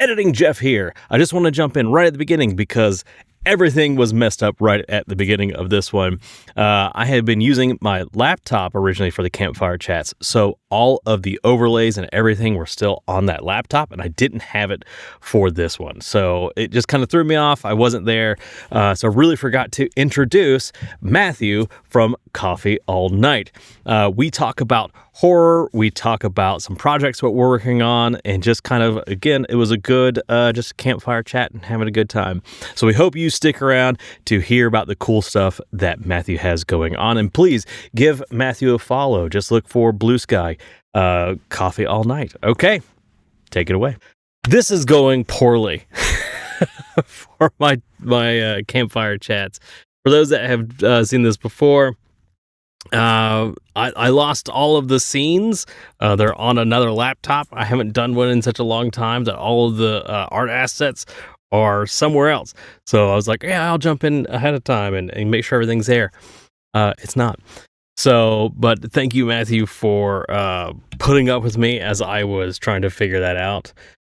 Editing Jeff here. I just want to jump in right at the beginning because everything was messed up right at the beginning of this one. I had been using my laptop originally for the campfire chats, so all of the overlays and everything were still on that laptop, and I didn't have it for this one. So it just kind of threw me off. I wasn't there. So I really forgot to introduce Matthew from Coffee All Night. We talk about horror, we talk about some projects what we're working on, and just kind of, again, it was a good just campfire chat and having a good time. So we hope you stick around to hear about the cool stuff that Matthew has going on, and please give Matthew a follow. Just look for BlueSky, Coffee All Night. Okay, take it away. This is going poorly for my campfire chats. For those that have seen this before, I lost all of the scenes. They're on another laptop. I haven't done one in such a long time that all of the art assets are somewhere else. So I was like, yeah, I'll jump in ahead of time and make sure everything's there. It's not. So, but thank you, Matthew, for putting up with me as I was trying to figure that out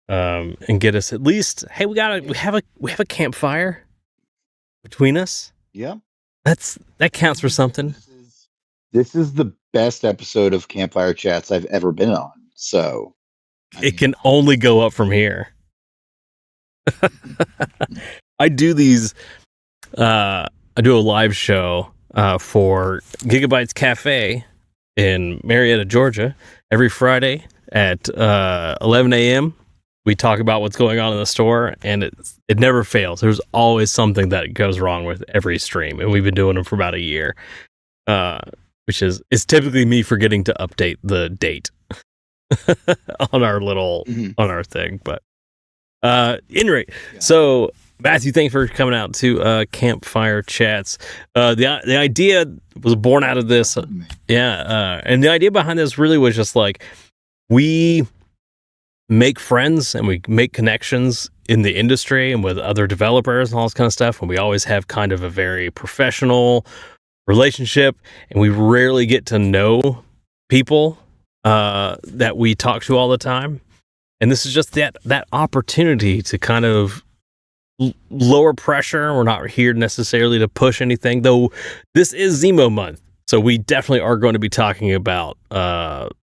and get us at least. Hey, we have a campfire between us. Yeah, that counts for something. This is the best episode of Campfire Chats I've ever been on. So it can only go up from here. I do these. I do a live show for Gigabytes Cafe in Marietta, Georgia, every Friday at 11 a.m. We talk about what's going on in the store, and it never fails. There's always something that goes wrong with every stream, and we've been doing them for about a year. Which is typically me forgetting to update the date on our little on our thing. But anyway, so Matthew, thanks for coming out to Campfire Chats. The idea was born out of this, and the idea behind this really was just like we make friends and we make connections in the industry and with other developers and all this kind of stuff, and we always have kind of a very professional relationship, and we rarely get to know people that we talk to all the time. And this is just that opportunity to kind of lower pressure. We're not here necessarily to push anything, though this is Zemo month, so we definitely are going to be talking about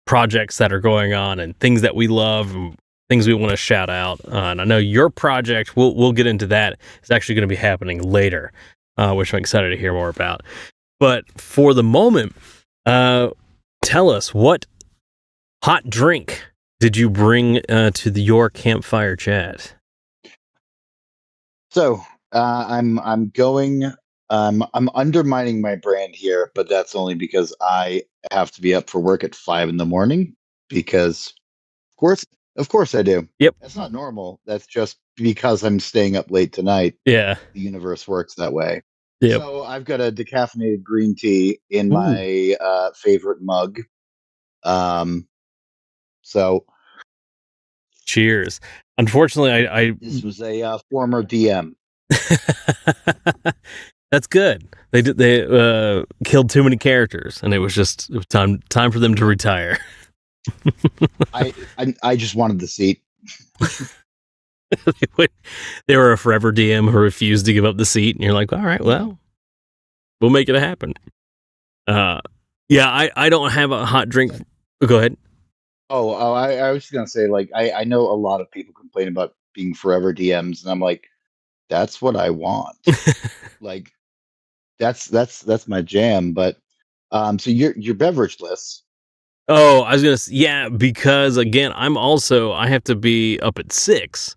projects that are going on and things that we love and things we want to shout out. And I know your project, we'll get into that, is actually going to be happening later, which I'm excited to hear more about. But for the moment, tell us, what hot drink did you bring to your campfire chat? So I'm undermining my brand here, but that's only because I have to be up for work at 5 a.m. because of course I do. Yep. That's not normal. That's just because I'm staying up late tonight. Yeah. The universe works that way. Yep. So I've got a decaffeinated green tea in my favorite mug. So cheers. Unfortunately, this was a former DM. That's good. They killed too many characters, and it was time for them to retire. I just wanted the seat. They were a forever DM who refused to give up the seat, and you're like, all right, well, we'll make it happen. I don't have a hot drink. Go ahead. I was just gonna say, like, I know a lot of people complain about being forever DMs, and I'm like, that's what I want. Like, that's my jam. But so your beverage list. Oh, I was gonna say, because again, I have to be up at 6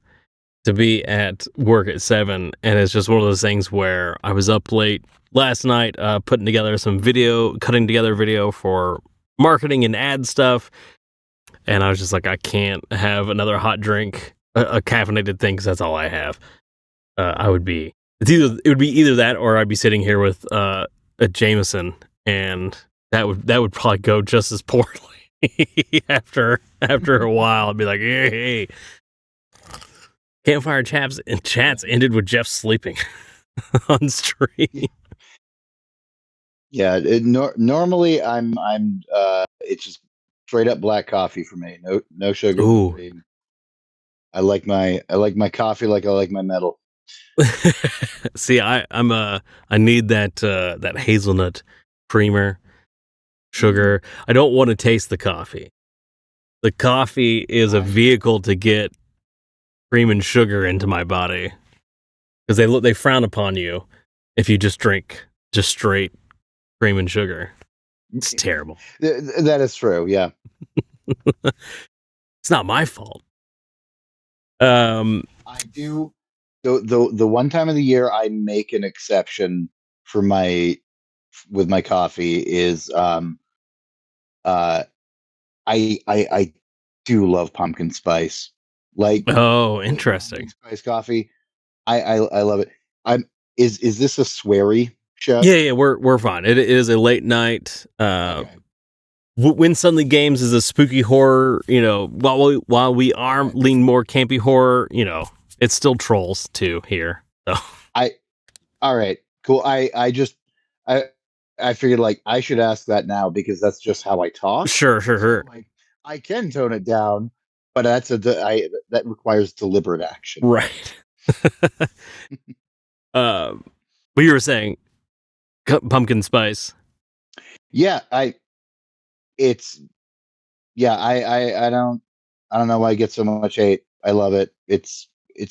to be at work at 7, and it's just one of those things where I was up late last night cutting together video for marketing and ad stuff, and I was just like, I can't have another hot drink, a caffeinated thing, because that's all I have. It would be either that or I'd be sitting here with a Jameson, and that would probably go just as poorly after a while. I'd be like, hey. Campfire chats ended with Jeff sleeping on stream. Yeah, normally I'm it's just straight up black coffee for me. No sugar. Ooh. I like my coffee like I like my metal. See, I need that hazelnut creamer Mm. sugar. I don't want to taste the coffee. The coffee is a I vehicle to get cream and sugar into my body because they frown upon you if you just drink just straight cream and sugar. It's terrible. That is true. Yeah. It's not my fault. Um, I do. The one time of the year I make an exception for my with my coffee is uh I do love pumpkin spice. Like oh, good pumpkin interesting. spice coffee. I love it. I'm is this a sweary show? Yeah, yeah, we're fine. It is a late night. Okay. When Suddenly Games is a spooky horror, while we are Okay. lean more campy horror, it's still trolls too here. So I all right. Cool. I just I I figured like I should ask that now because that's just how I talk. sure, sure, So sure. like I can tone it down, but that requires deliberate action. Right. But you were saying pumpkin spice. Yeah, it's yeah, I don't know why I get so much hate. I love it. It's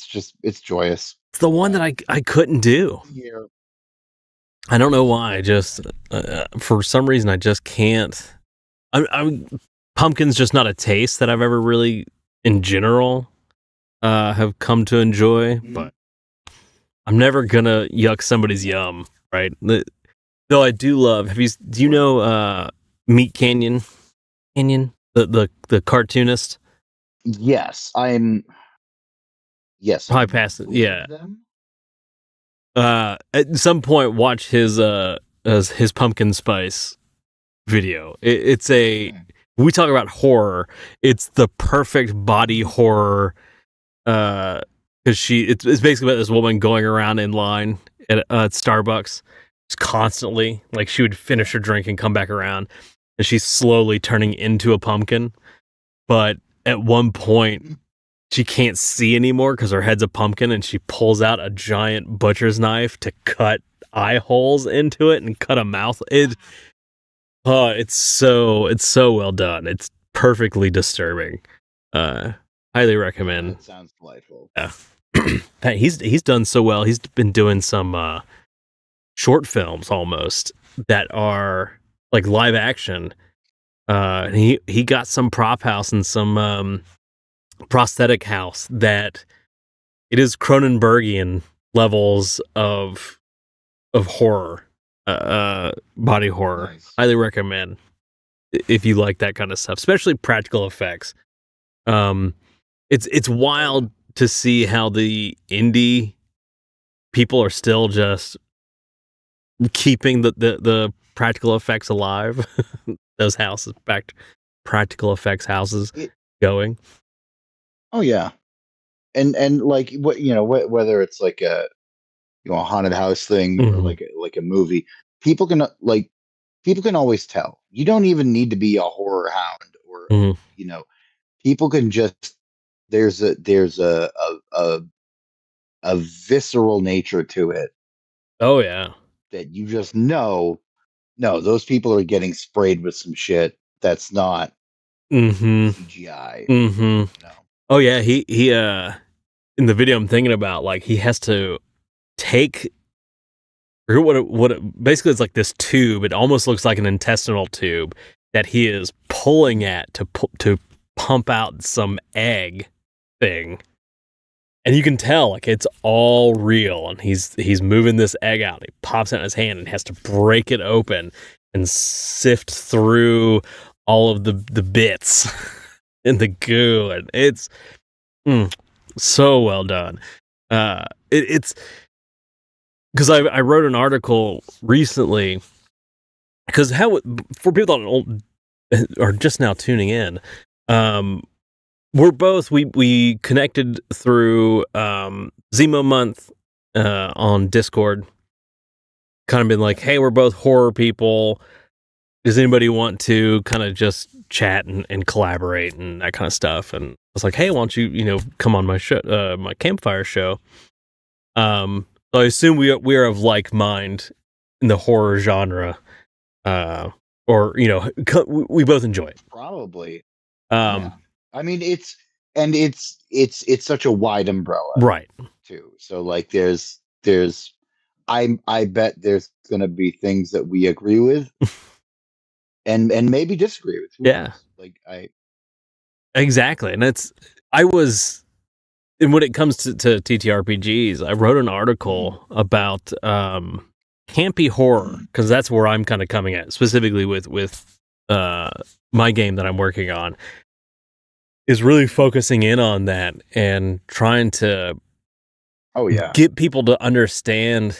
just it's joyous. It's the one that I couldn't do. Yeah. I don't know why. Just for some reason, I just can't. I'm pumpkin's just not a taste that I've ever really, in general, have come to enjoy. Mhm. But I'm never gonna yuck somebody's yum, right? Though I do love. Do you Sure. know Meat Canyon? Canyon, the cartoonist. Yes, Probably I'm past it. aware Yeah. of them. At some point, watch his pumpkin spice video. It's a Okay. when we talk about horror. It's the perfect body Mhm. horror. Because it's basically about this woman going around in line at Starbucks, just constantly like she would finish her drink and come back around, and she's slowly turning into a pumpkin. But at one point, Mhm. she can't see anymore because her head's a pumpkin, and she pulls out a giant butcher's knife to cut eye holes into it and cut a mouth. It's so well done. It's perfectly disturbing. Uh, Highly recommend. That sounds delightful. Yeah. He's done so well. He's been doing some short films almost that are like live action. And he got some prop house and some prosthetic house that it is Cronenbergian levels of horror, body horror. Nice. Highly recommend if you like that kind of stuff, especially practical effects. Um, it's Oh yeah. wild to see how the indie people are still just keeping the practical effects alive. Those houses, practical effects houses It going. oh yeah. And like what whether it's like a a haunted house thing or Hmm. like a movie, people can people can always tell. You don't even need to be a horror hound or Hmm. you know, people can just there's a visceral nature to it Oh yeah. that you just know no, those people are getting sprayed with some shit that's not Hmm. CGI, Hmm. you know. Oh yeah. He in the video I'm thinking about, like he has to take. I forget basically it's like this tube. It almost looks like an intestinal tube that he is pulling at to pump out some egg thing, and you can tell like it's all real. And he's moving this egg out. He pops it in his hand and has to break it open and sift through all of the bits and the goo, and it's so well done. It's because I wrote an article recently because how for people that are just now tuning in, um, we connected through Zemo month on Discord. Kind of been like, hey, we're both horror people. does anybody want to kind of just chat and collaborate and that kind of stuff? And I was like, hey, why don't you come on my show, my campfire show? So I assume we are of like mind in the horror genre, or we both enjoy it. Probably. Yeah. Um, I mean, it's such a wide umbrella right. too. So like there's I bet there's gonna be things that we agree with and maybe disagree with. Who Yeah. knows? Like Exactly. And and when it comes to TTRPGs, I wrote an article about campy horror, because that's where I'm kind of coming at, specifically with my game that I'm working on, is really focusing in on that and trying to get people to understand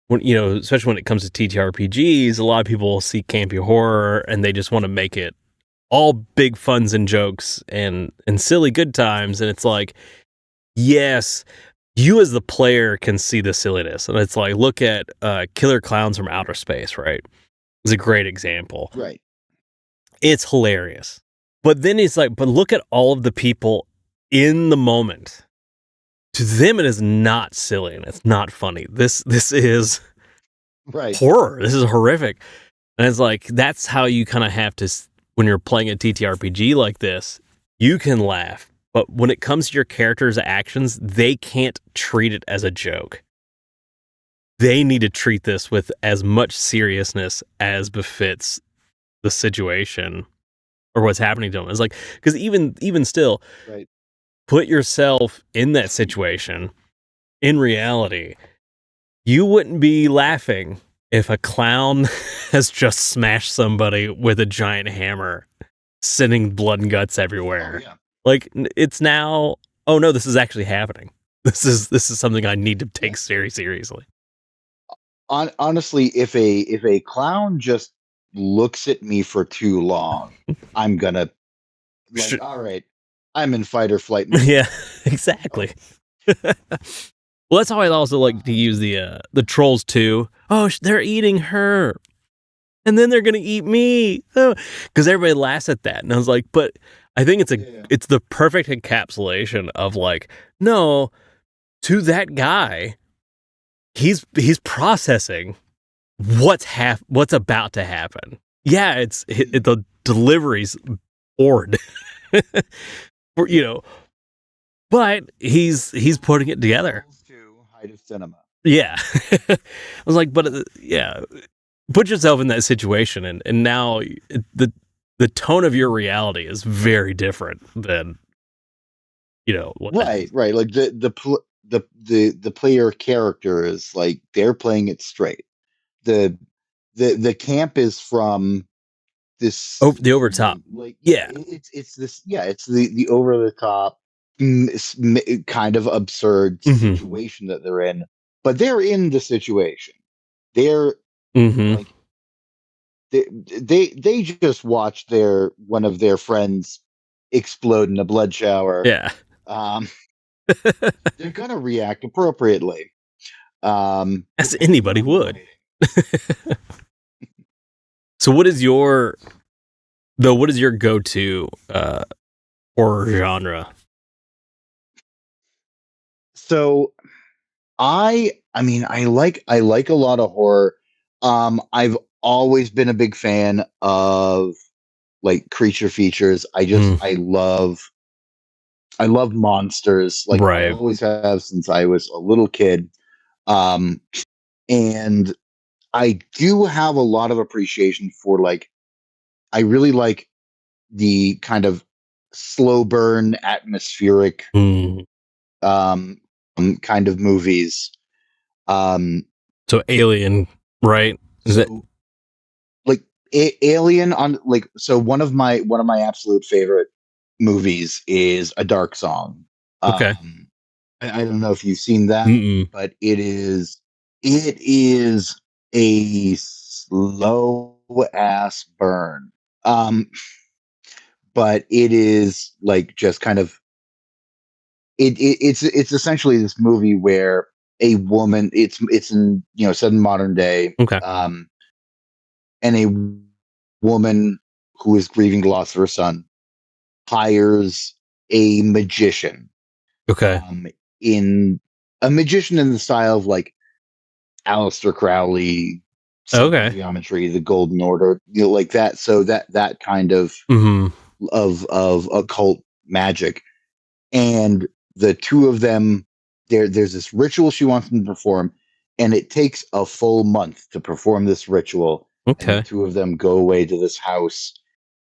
when, especially when it comes to TTRPGs, a lot of people see campy horror and they just want to make it all big funs and jokes and silly good times. And it's like, yes, you as the player can see the silliness. And it's like, look at Killer Clowns from Outer Space, right? It's a great example. Right. It's hilarious. But then it's like, but look at all of the people in the moment. To them, it is not silly and it's not funny. This is horror. This is horrific. And it's like, that's how you kind of have to, when you're playing a TTRPG like this, you can laugh. But when it comes to your character's actions, they can't treat it as a joke. They need to treat this with as much seriousness as befits the situation or what's happening to them. It's like, because even still, put yourself in that situation. In reality, you wouldn't be laughing if a clown has just smashed somebody with a giant hammer, sending blood and guts everywhere. Oh, yeah. Like, it's now, oh no, this is actually happening. This is something I need to take seriously. Honestly, if a clown just looks at me for too long, I'm gonna all right, I'm in fight or flight mode. Yeah, exactly. Well, that's how I also like to use the trolls too. Oh, they're eating her, and then they're gonna eat me. Because everybody laughs at that, and I was like, but I think it's the perfect encapsulation of like, no, to that guy, he's processing what's about to happen. Yeah, the delivery's bored, but he's putting it together. Height of cinema. Yeah. I was like, but yeah, put yourself in that situation, and now the tone of your reality is very different than right. Like the player characters, like they're playing it straight. The camp is from this the over top, like yeah. It's this it's the over the top kind of absurd situation that they're in, but they're in the situation. They're like they just watched one of their friends explode in a blood shower. Yeah. They're gonna react appropriately. As anybody would. So what is your go-to horror genre? So I mean I like a lot of horror. I've always been a big fan of like creature features. I love monsters. Like I always have since I was a little kid. And I do have a lot of appreciation for like I really like the kind of slow burn atmospheric kind of movies. So Alien, right? Is it like Alien on like so one of my absolute favorite movies is A Dark Song. Okay. I don't know if you've seen that, but it is a slow ass burn. But it is like just kind of it's essentially this movie where a woman it's in set in modern day. Okay. And a woman who is grieving the loss of her son hires a magician, Okay. um, in a magician in the style of like Aleister Crowley, sacred Okay. geometry, the Golden Order, like that. So that kind Mm-hmm. of occult magic, and the two of them, there's this ritual she wants them to perform, and it takes a full month to perform this ritual. And the Okay. two of them go away to this house,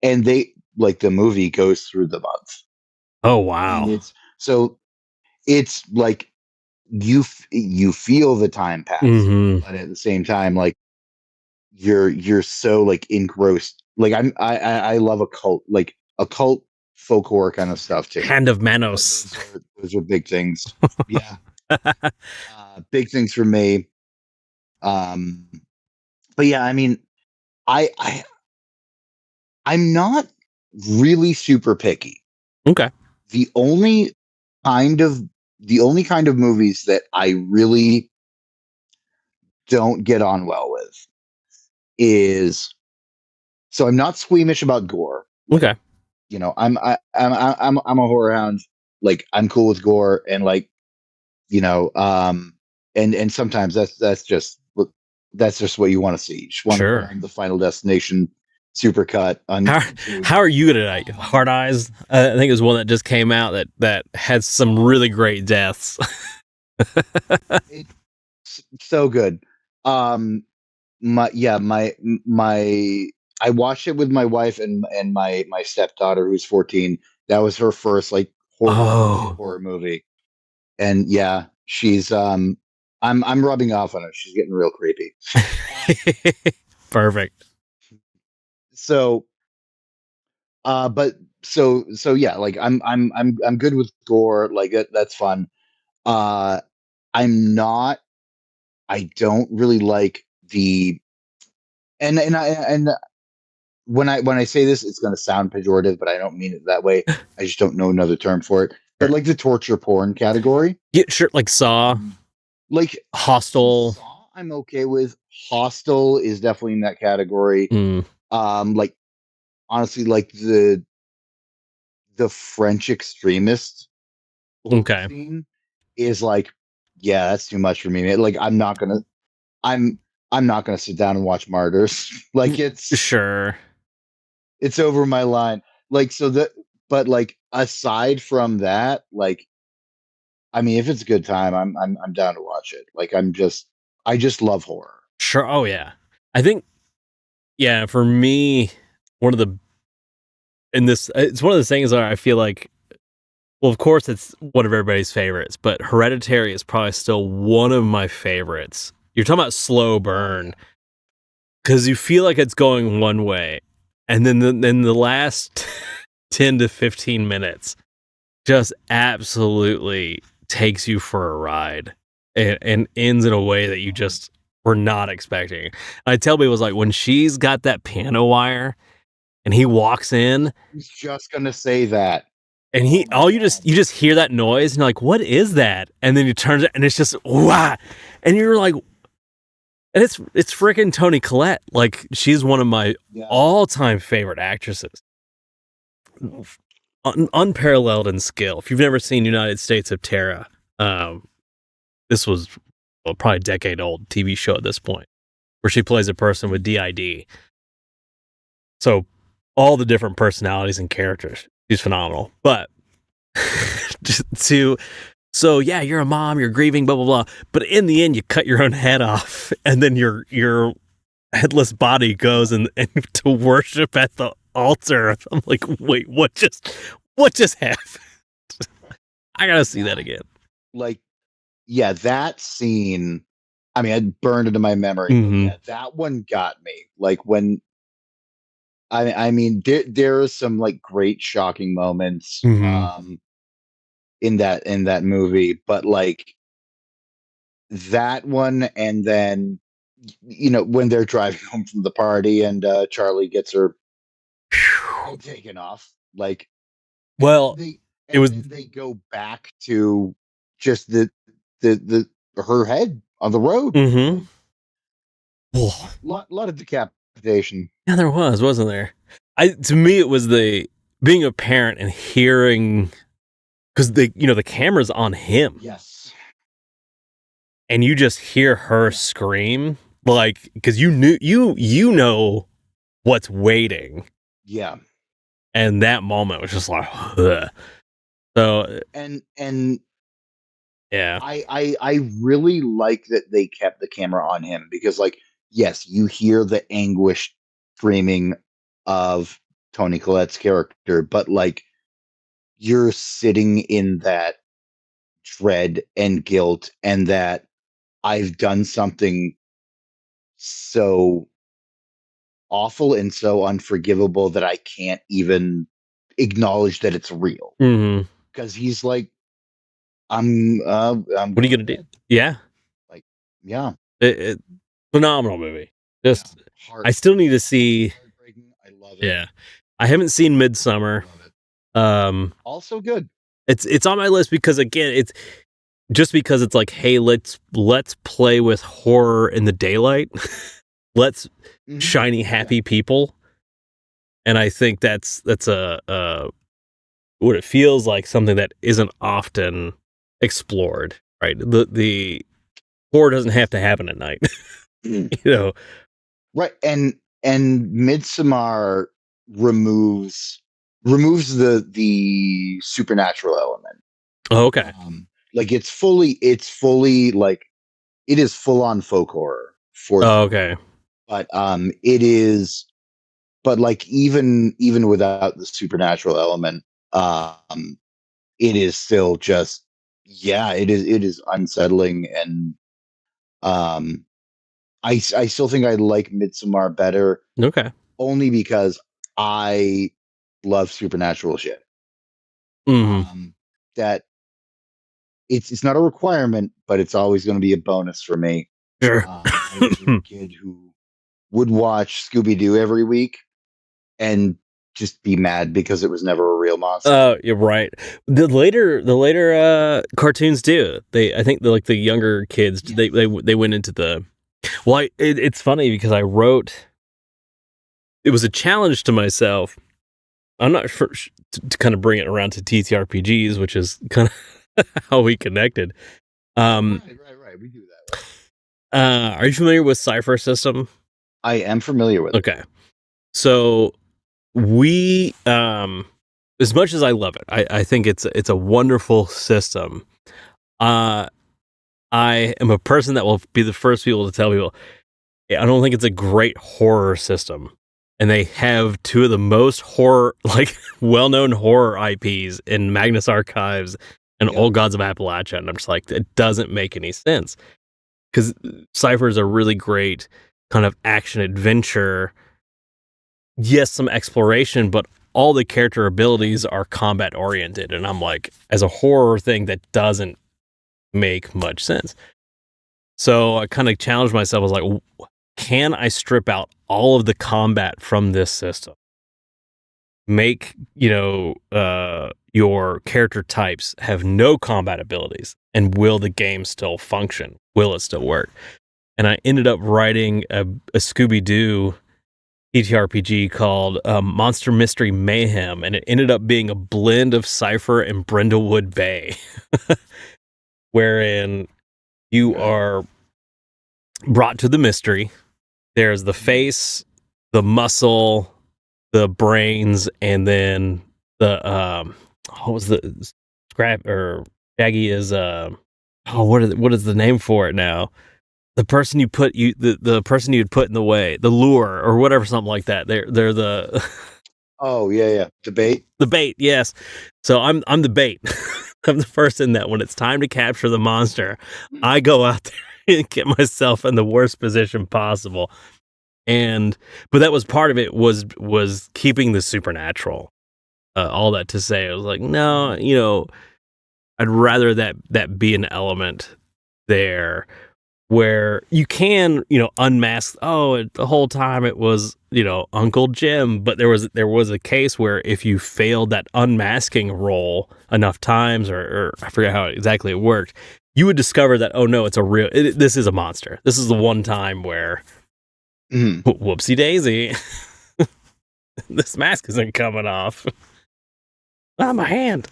and they like the movie goes through the month, Oh and wow. it's like you feel the time pass, Mm-hmm. but at the same time, like you're so like engrossed. Like I love occult folklore kind of stuff too. Hand of So Manos. those are big things. Yeah, big things for me. Um, but yeah, I mean, I, I I'm not really super picky. Okay. The only kind of the only kind of movies that I really don't get on well with is, so I'm not squeamish about gore. Like, Okay. I'm a horror hound. Like, I'm cool with gore, and like, and sometimes that's just what you want to see. You just want to put Sure. on the Final Destination supercut on How YouTube. how are you tonight? Um, Hard Eyes. I think it was one that just came out that had some really great deaths. it's so good. Um, my yeah, my I watched it with my wife and my stepdaughter who's 14. That was her first like real Oh. horror movie, and yeah, she's I'm rubbing off on her. She's getting real creepy. Perfect. So but so yeah, like I'm good with gore. Like that's fun. Uh, I'm not. I don't really like the and when I say this, it's going to sound pejorative, but I don't mean it that way. I just don't know another term for it. But Sure. like the torture porn category, Yeah, sure. Like Saw, like Hostel. Saw, I'm okay with. Hostel is definitely in that category. Mm, Like honestly, like the French extremist horror okay. scene is like, yeah, that's too much for me, man. Like I'm I'm not gonna sit down and watch Martyrs. Like Sure. it's over my line. Like so that, but like aside from that, like I mean, if it's a good time, I'm down to watch it. Like I just love horror. Sure. Oh yeah. I think yeah, for me, one of the in this it's one of those things where I feel like, well, of course it's one of everybody's favorites, but Hereditary is probably still one of my favorites. You're talking about slow Oh yeah. burn because you feel like it's going one way, and then the last 10 to 15 minutes just absolutely takes you for a ride and ends in a way that you just were not expecting. I tell people, it's like when she's got that piano wire and he walks in I was just gonna say that. and Oh he my all god. you just hear that noise and you're like, what is that? And then you turn it and it's just wow. And you're like, and it's freaking Toni Collette. Like she's one of my Yeah. all-time favorite actresses. Unparalleled in skill. If you've never seen United States of Terror, this was probably a decade old TV show at this point, where she plays a person with DID. So all the different personalities and characters, she's phenomenal. But just so yeah, you're a mom, you're grieving, blah blah blah. But in the end, you cut your own head off, and then your headless body goes and to worship at the altar. I'm like, wait, what just happened? I gotta see that again. Like yeah, that scene. I mean, it burned into my memory, but Mm-hmm. yeah, that one got me. Like when I mean, there are some like great shocking moments Mm-hmm. in that movie, but like that one, and then when they're driving home from the party and Charlie gets her head taken off, like, Well, it and was. then they go back to just the her head on the road. Mm-hmm. Lot of decapitation Invitation. Yeah, there was, wasn't there? To me, it was the being a parent and hearing, because the camera's on him, Yes. and you just hear her scream, like, because you know what's waiting, Yeah. and that moment was just like, ugh. So And yeah, I really like that they kept the camera on him because, like, yes, you hear the anguish screaming of Tony Collette's character, but like you're sitting in that dread and guilt, and that I've done something so awful and so unforgivable that I can't even acknowledge that it's real. mm-hmm. Because he's like, I'm What are you going gonna do? in. Yeah, Like, yeah, it phenomenal movie. yeah. Just, I still need to Heartbreaking. see. I love it. Yeah, I haven't seen Midsummer. Love it. Um, Also good. it's on my list because, again, it's just because it's like, hey, let's play with horror in the daylight. Let's shiny happy people, and I think that's a what it feels like, something that isn't often explored, right? The horror doesn't have to happen at night. you know Right. And Midsommar removes the supernatural element. Oh, okay. Like it's fully like it is full on folk horror for Oh, sure. okay. But it is, but like even without the supernatural element, it is still just, yeah, it is unsettling. And um I still think I like Midsommar better, Okay. only because I love supernatural shit. Hmm. That it's not a requirement, but it's always going to be a bonus for me. Sure. I was a kid who would watch Scooby Doo every week and just be mad because it was never a real monster. You're right. The later cartoons do. I think the younger kids, Yes. they went into the. Well, it's funny because I wrote. It was a challenge to myself. I'm not sure to kind of bring it around to TTRPGs, which is kind of how we connected. Right. We do that. Are you familiar with Cypher System? I am familiar with it. Okay. So we, as much as I love it, I think it's a wonderful system. I am a person that will be the first people to tell people, I don't think it's a great horror system. And they have two of the most horror, like, well-known horror IPs in Magnus Archives and Old Gods of Appalachia. And I'm just like, it doesn't make any sense. Because Cypher is a really great kind of action adventure. Yes, some exploration, but all the character abilities are combat oriented. And I'm like, as a horror thing, that doesn't make much sense. So I kind of challenged myself. I was like, can I strip out all of the combat from this system? Make, your character types have no combat abilities, and will the game still function? Will it still work? And I ended up writing a Scooby-Doo TTRPG called Monster Mystery Mayhem, and it ended up being a blend of Cypher and Brindlewood Bay, wherein you are brought to the mystery. There's the face, the muscle, the brains, and then the what was the scrap or Shaggy is what is the name for it now? The person the person you'd put in the way, the lure or whatever, something like that. They're the Oh yeah. Debate. the bait, yes. So I'm the bait. I'm the person that when it's time to capture the monster, I go out there and get myself in the worst position possible. But that was part of it, was keeping the supernatural. All that to say, I was like, no, I'd rather that be an element there where you can, unmask. Oh, the whole time it was, Uncle Jim. But there was a case where if you failed that unmasking roll enough times, or I forget how exactly it worked, you would discover that, oh no, this is a monster. This is the one time where Mhm. Whoopsie daisy. This mask isn't coming off. Ah, my hand.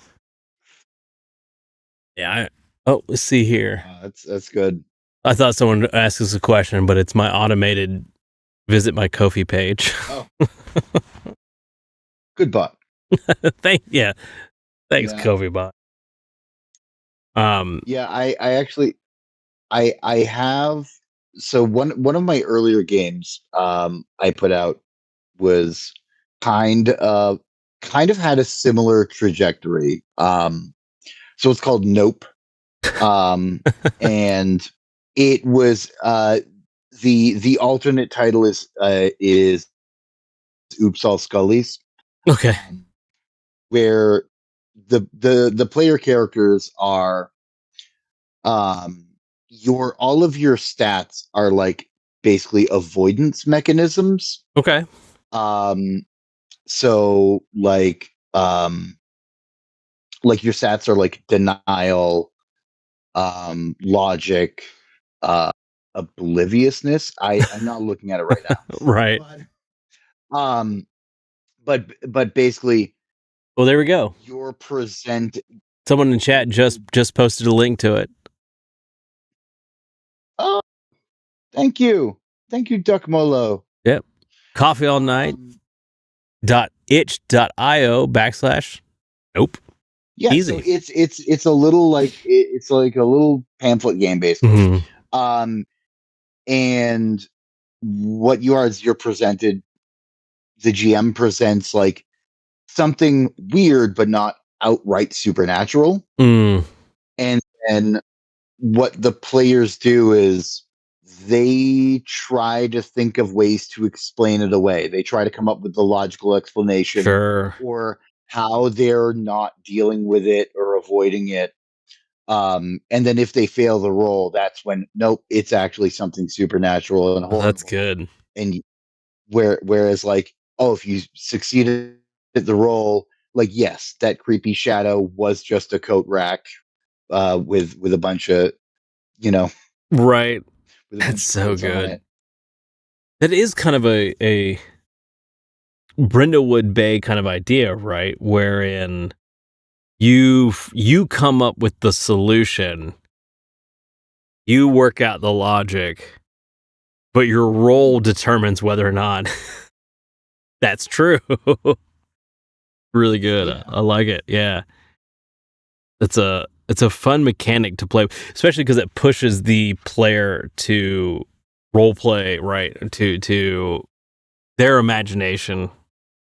Yeah. Let's see here. That's good. I thought someone asked us a question, but it's my automated visit my Ko-fi page. Oh, good bot. Thanks, Yeah. Ko-fi bot. Yeah, I actually I have so one of my earlier games I put out was kind of kind of had a similar trajectory. So it's called Nope. And it was the alternate title is Oops All Scullies. Okay. Where the player characters are your all of your stats are like basically avoidance mechanisms. Okay. Um so like your stats are like denial, logic, uh obliviousness. I'm not looking at it right now. Right. Um but basically Well, there we go. you're present. Someone in chat just posted a link to it. Oh, thank you. Thank you, Duck Molo. Yep. Coffee all night. .itch.io/ nope. Yeah, Easy. so it's a little like it's like a little pamphlet game basically. Mm-hmm. And what you are is you're presented. The GM presents like something weird but not outright supernatural. Mm. And then what the players do is they try to think of ways to explain it away. They try to come up with the logical explanation Sure. or how they're not dealing with it or avoiding it. And then if they fail the roll, that's when nope, it's actually something supernatural and horrible. That's good. And whereas like, oh, if you succeeded at the roll, like yes, that creepy shadow was just a coat rack with a bunch of, you know, Right. with a That's bunch of so coats on good. it. That is kind of a Brindlewood Bay kind of idea, right? Wherein you come up with the solution, you work out the logic, but your role determines whether or not that's true. Really good. Yeah. I like it. Yeah. It's a fun mechanic to play, especially because it pushes the player to role play, right? To their imagination,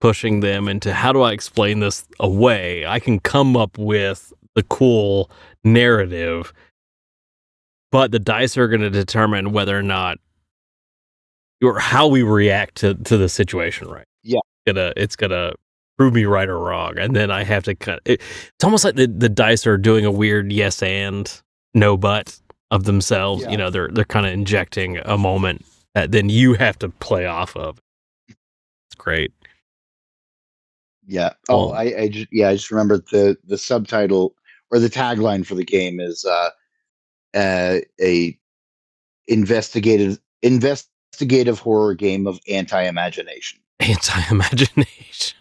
pushing them into how do I explain this away? I can come up with the cool narrative, but the dice are going to determine whether or not or how we react to the situation, right? Yeah. It's gonna prove me right or wrong, and then I have to it's almost like the dice are doing a weird yes and no but of themselves. Yeah. You know, they're kind of injecting a moment that then you have to play off of. It's great. Yeah. Oh, Well, I just remembered the subtitle or the tagline for the game is a investigative horror game of anti-imagination. anti-imagination.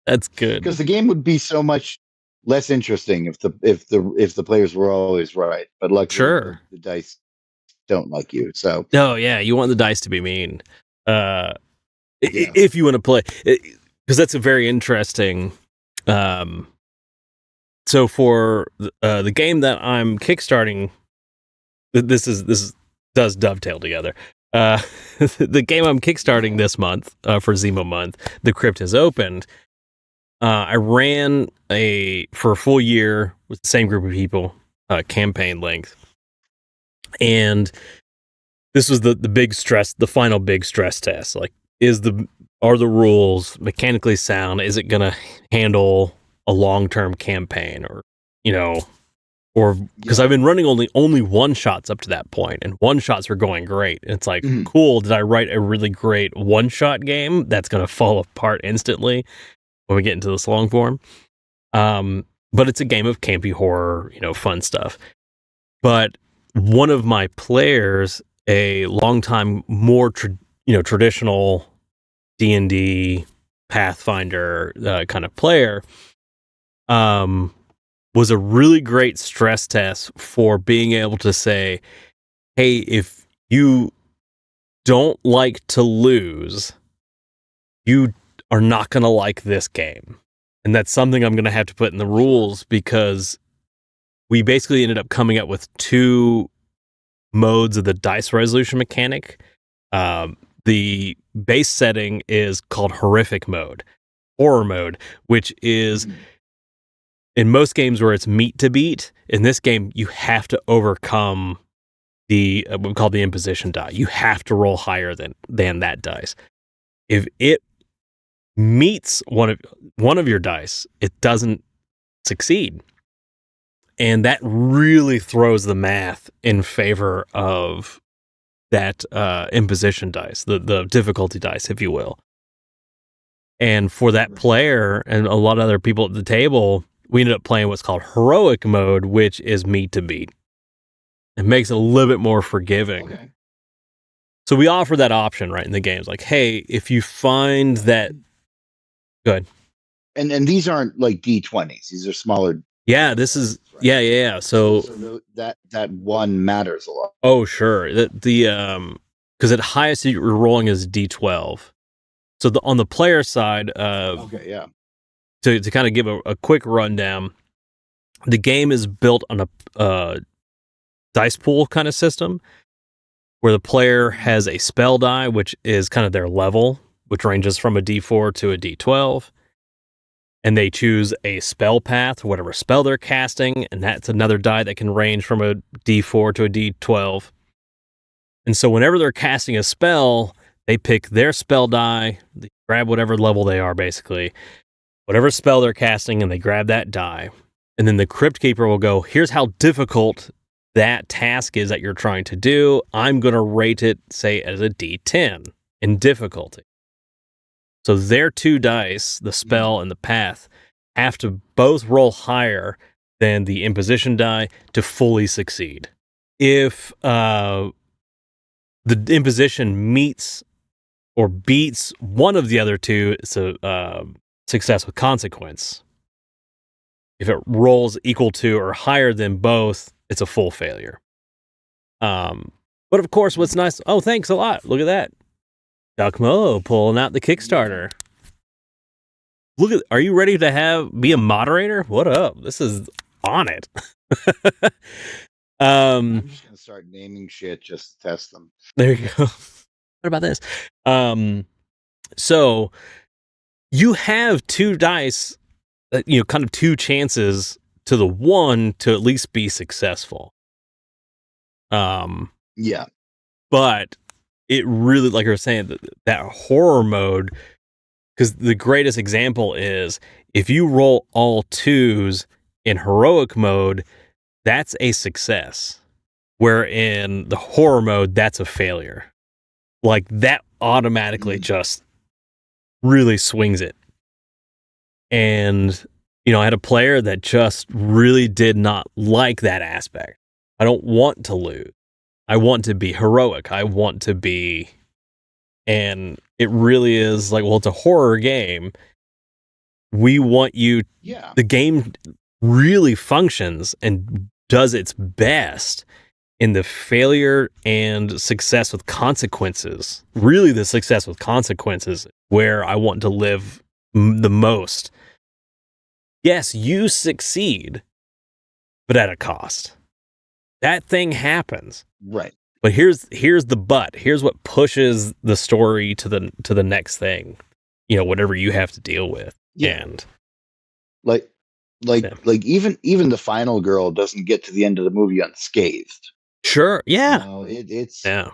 That's good. Because the game would be so much less interesting if the players were always right. But luckily Sure. the dice don't like you. So Oh yeah, you want the dice to be mean. yeah. If you want to play, because that's a very interesting. So for the game that I'm kickstarting, this does dovetail together. The game I'm kickstarting this month for Zemo month, the crypt has opened. I ran for a full year with the same group of people, campaign length, and this was the big stress, the final big stress test. Like, are the rules mechanically sound? Is it going to handle a long-term campaign, or because I've been running only one shots up to that point, and one shots were going great. And it's like, cool. Did I write a really great one shot game that's going to fall apart instantly when we get into this long form? But it's a game of campy horror, fun stuff. But one of my players a long time, more traditional D&D Pathfinder kind of player, was a really great stress test for being able to say, hey, if you don't like to lose, you are not going to like this game. And that's something I'm going to have to put in the rules, because we basically ended up coming up with 2 modes of the dice resolution mechanic. The base setting is called horrific mode, horror mode, which is in most games where it's meat to beat. In this game, you have to overcome the what we call the imposition die. You have to roll higher than that dice. If it meets one of your dice, it doesn't succeed. And that really throws the math in favor of that imposition dice, the difficulty dice, if you will. And for that player and a lot of other people at the table, we ended up playing what's called heroic mode, which is meat to beat. It makes it a little bit more forgiving. Okay. So we offer that option right in the games. Like, hey, if you find that... Good. And these aren't like D20s. These are smaller. Yeah, this is... Right? Yeah. So that one matters a lot. Oh, sure. Because at highest you're rolling is D12. So on the player side... okay, yeah. To kind of give a quick rundown, the game is built on a dice pool kind of system where the player has a spell die, which is kind of their level, which ranges from a D4 to a D12. And they choose a spell path, whatever spell they're casting, and that's another die that can range from a D4 to a D12. And so whenever they're casting a spell, they pick their spell die, they grab whatever level they are, basically, whatever spell they're casting, and they grab that die. And then the Crypt Keeper will go, here's how difficult that task is that you're trying to do. I'm going to rate it, say, as a D10 in difficulty. So their 2 dice, the spell and the path, have to both roll higher than the imposition die to fully succeed. If the imposition meets or beats one of the other 2, it's a success with consequence. If it rolls equal to or higher than both, it's a full failure. But of course, what's nice... Oh, thanks a lot. Look at that. Duck Mo pulling out the Kickstarter. Look at... Are you ready to be a moderator? What up? This is on it. I'm just going to start naming shit just to test them. There you go. What about this? So you have 2 dice, kind of 2 chances to the 1 to at least be successful. Yeah. But it really, like I was saying, that horror mode, because the greatest example is if you roll all 2s in heroic mode, that's a success. Where in the horror mode, that's a failure. Like, that automatically just really swings it. And, I had a player that just really did not like that aspect. I don't want to lose. I want to be heroic. I want to be... And it really is like, well, it's a horror game. We want you... Yeah. The game really functions and does its best in the failure and success with consequences. Really, the success with consequences where I want to live the most. Yes, you succeed, but at a cost. That thing happens. Right. But here's the but. Here's what pushes the story to the next thing. Whatever you have to deal with. Yeah. And like even the final girl doesn't get to the end of the movie unscathed. Sure. Yeah. It's yeah.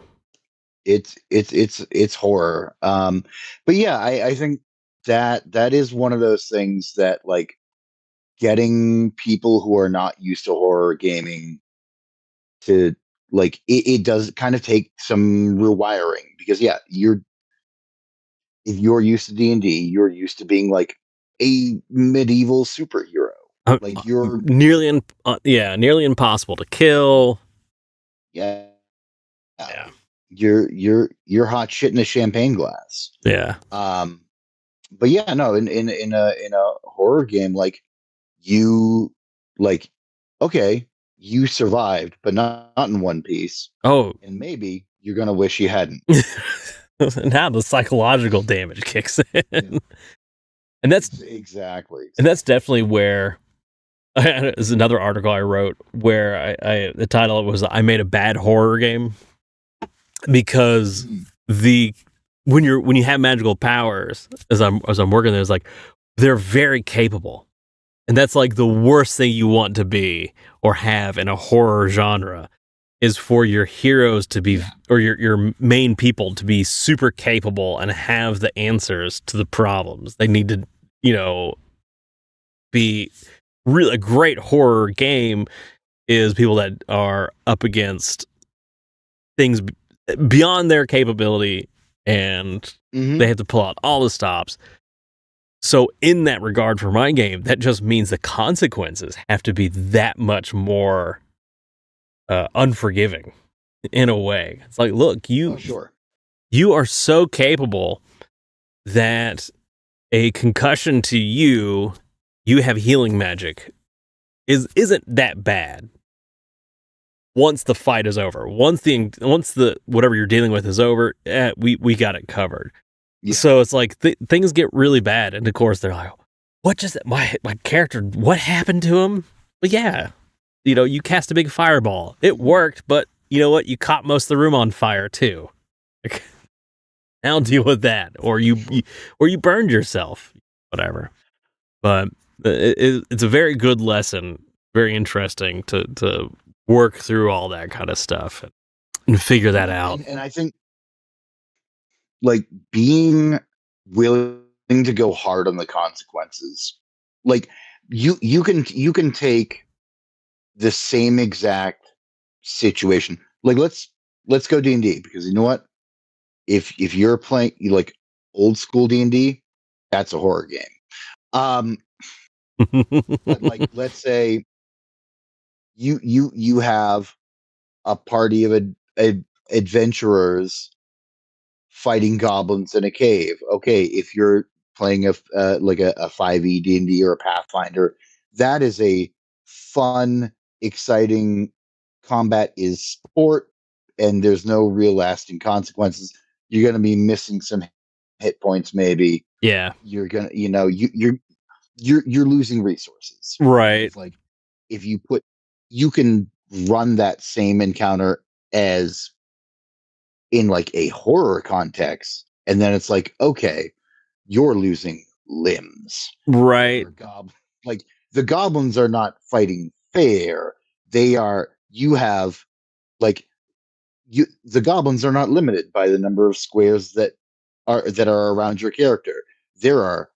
It's horror. But yeah, I think that is one of those things that, like, getting people who are not used to horror gaming to, like, it does kind of take some rewiring, because if you're used to D&D, you're used to being like a medieval superhero. Like, you're nearly impossible to kill. Yeah. you're hot shit in a champagne glass. Yeah. But yeah, no, in a horror game, like you like okay, you survived, but not in one piece, Oh. and maybe you're gonna wish you hadn't. Now the psychological damage kicks in. Yeah. And Exactly. that's definitely where there's another article I wrote where I the title was I made a bad horror game because Mhm. when you have magical powers as I'm working there, it's like they're very capable. And that's like the worst thing you want to be or have in a horror genre is for your heroes to be Yeah. or your main people to be super capable and have the answers to the problems. They need to, be really a great horror game is people that are up against things beyond their capability and they Mhm. have to pull out all the stops. So in that regard for my game, that just means the consequences have to be that much more unforgiving in a way. It's like, look, Oh, sure. you are so capable that a concussion to you have healing magic isn't that bad once the fight is over. Once the whatever you're dealing with is over, we got it covered. Yeah. So it's like things get really bad, and of course they're like, "What just my character? What happened to him?" But yeah, you cast a big fireball. It worked, but you know what? You caught most of the room on fire too. Like, now deal with that, or you burned yourself, whatever. But it's a very good lesson, very interesting to work through all that kind of stuff and figure that Yeah, out. and I think like being willing to go hard on the consequences. Like you can take the same exact situation. Like let's go D&D because you know what? If you're playing like old school D&D, that's a horror game. Um but like let's say you have a party of adventurers fighting goblins in a cave. Okay, if you're playing like a 5e D&D or a Pathfinder, that is a fun, exciting combat is sport and there's no real lasting consequences. You're going to be missing some hit points maybe. Yeah, You're going to you're losing resources. right. Whereas like if you can run that same encounter as in like a horror context, and then it's like, okay, you're losing limbs. Right. Like the goblins are not fighting fair. They are you have like you the goblins are not limited by the number of squares that are around your character. There are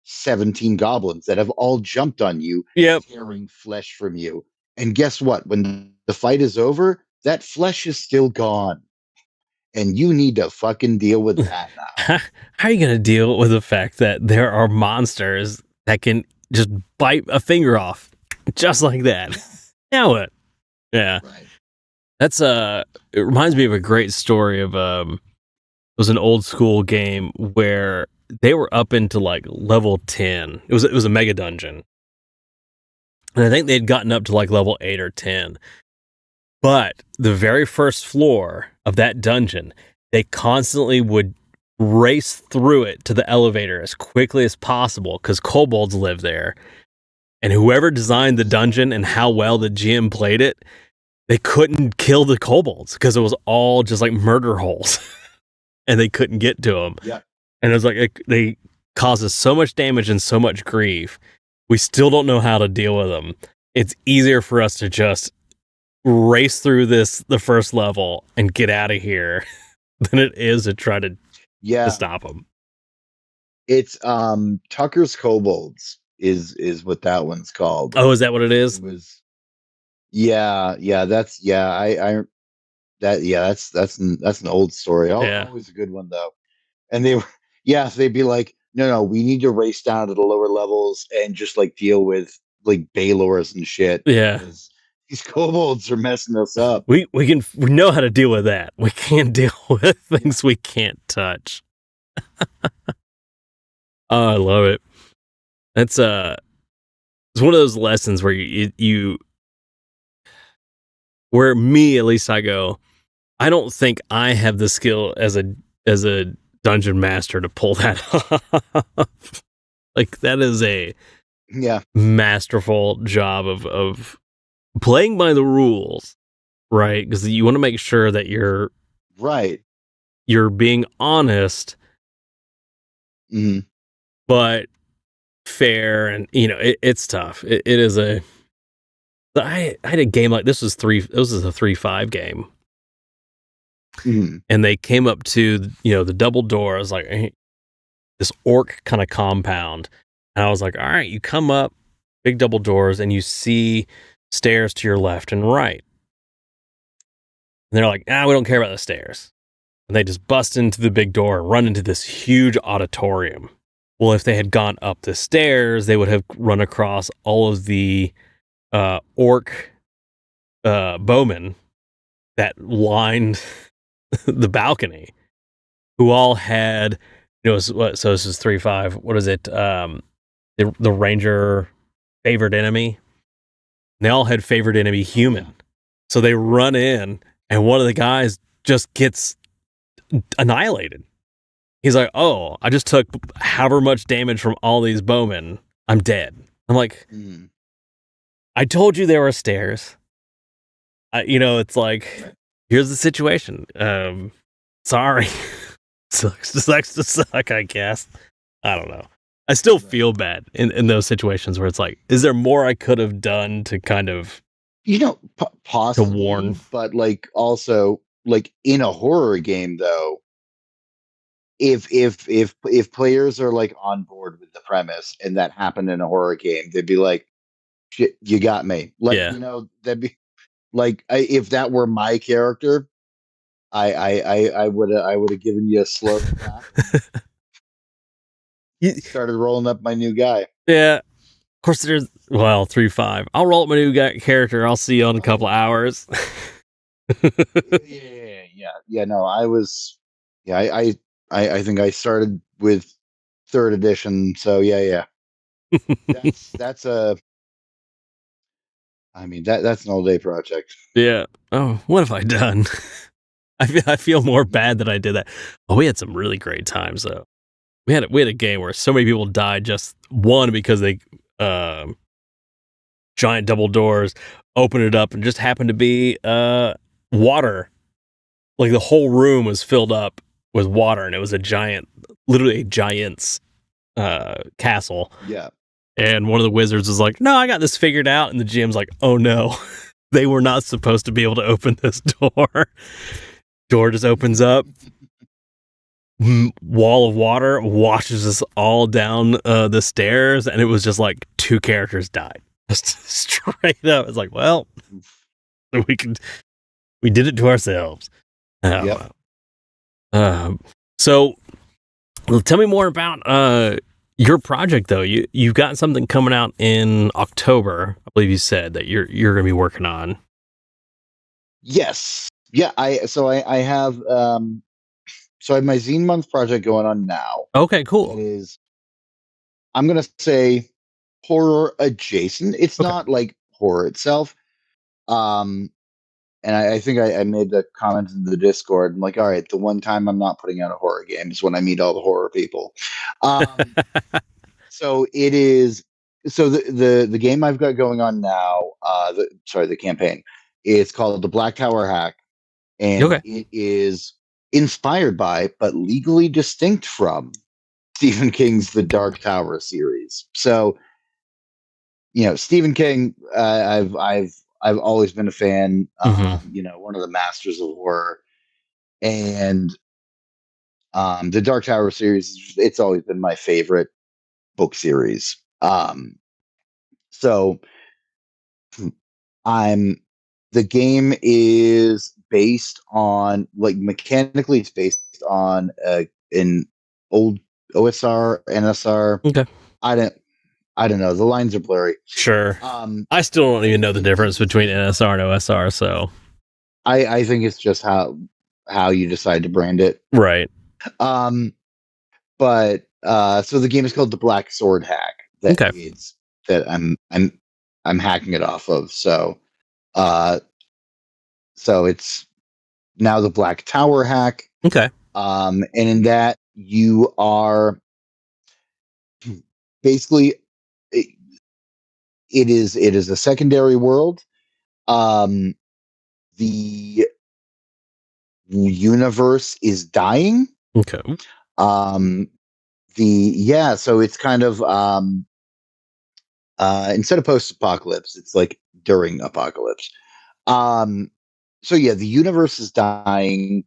17 goblins that have all jumped on you, Yep. tearing flesh from you. And guess what? When the fight is over, that flesh is still gone and you need to fucking deal with that now. How are you going to deal with the fact that there are monsters that can just bite a finger off just like that? Now what? Yeah. Right. That's it reminds me of a great story of it was an old school game where they were up into like level 10. It was a mega dungeon. And I think they'd gotten up to like level 8 or 10. But the very first floor of that dungeon, they constantly would race through it to the elevator as quickly as possible because kobolds live there. And whoever designed the dungeon and how well the GM played it, they couldn't kill the kobolds because it was all just like murder holes and they couldn't get to them. Yeah. And it was like they caused us so much damage and so much grief. We still don't know how to deal with them. It's easier for us to just race through the first level and get out of here than it is to try to stop them. It's Tucker's Kobolds is what that one's called. Oh, is that what it is? It was that's that's an old story. Yeah. Always a good one though. And they'd be like, no, we need to race down to the lower levels and just like deal with like Baylors and shit. Yeah. Because these kobolds are messing us up. We know how to deal with that. We can't deal with Yeah. things we can't touch. Oh, I love it. That's it's one of those lessons where you where me at least I go, I don't think I have the skill as a dungeon master to pull that off. Like that is a Yeah. masterful job of playing by the rules, right? Because you want to make sure that Right. you're being honest, Hmm. but fair, and it's tough. It is a. I had a game like this was three. This was a 3-5 game, Hmm. and they came up to the double door. I was like this orc kind of compound, and I was like, all right, you come up, big double doors, and you see stairs to your left and right. And they're like, we don't care about the stairs. And they just bust into the big door and run into this huge auditorium. Well, if they had gone up the stairs, they would have run across all of the orc bowmen that lined the balcony, who all had, so this is 3-5. What is it? The ranger favorite enemy. And they all had favorite enemy human. So they run in, and one of the guys just gets annihilated. He's like, "Oh, I just took however much damage from all these bowmen. I'm dead." I'm like, Hmm. "I told you there were stairs." It's like, here's the situation. Sorry, sucks to suck. I guess. I don't know. I still feel bad in those situations where it's like, is there more I could have done to kind of to Possibly, warn? but like also like in a horror game though, if players are like on board with the premise and that happened in a horror game, they'd be like, "Shit, you got me." Like Yeah. that'd be like if that were my character, I would have given you a slow clap and started rolling up my new guy. Yeah. Of course, there's 3-5. I'll roll up my new guy character. I'll see you in a Oh couple yeah, hours. yeah. No, I was, yeah, I think I started with third edition. So yeah. That's a, I mean that's an all day project. Yeah. Oh, what have I done? I feel more bad that I did that. Oh, we had some really great times though. We had a game where so many people died, just one because they giant double doors opened it up and just happened to be water. Like the whole room was filled up with water, and it was literally a giant's castle. Yeah. And one of the wizards was like, "No, I got this figured out." And the GM's like, "Oh no, they were not supposed to be able to open this door." Door just opens up. Wall of water washes us all down the stairs, and it was just like two characters died, just straight up. It's like, well, we did it to ourselves. Yep. So, tell me more about your project, though. You've got something coming out in October, I believe you said that you're going to be working on. Yes. Yeah. I have so I have my zine month project going on now. Okay, It cool. is, I'm gonna say, horror adjacent. It's Okay. not like horror itself. Um, and I think I made the comment in the Discord. I'm like, all right, the one time I'm not putting out a horror game is when I meet all the horror people. Um, so it is. So the game I've got going on now, the campaign, it's called the Black Tower Hack, and Okay. it is inspired by, but legally distinct from, Stephen King's The Dark Tower series. So Stephen King, I've always been a fan. Hmm. One of the masters of horror, and the Dark Tower series. It's always been my favorite book series. So I'm the game is based on, like, mechanically it's based on an old OSR NSR. Okay. I don't. I don't know. The lines are blurry. Sure. I still don't even know the difference between NSR and OSR. So I think it's just how you decide to brand it. right. Um, but so the game is called the Black Sword Hack. Okay. That I'm hacking it off of. Uh, so it's now the Black Tower hack. Okay. And in that you are basically it, it is a secondary world. Um, the universe is dying. Okay. Um, so it's kind of instead of post-apocalypse, it's like during apocalypse. Um, so yeah, the universe is dying.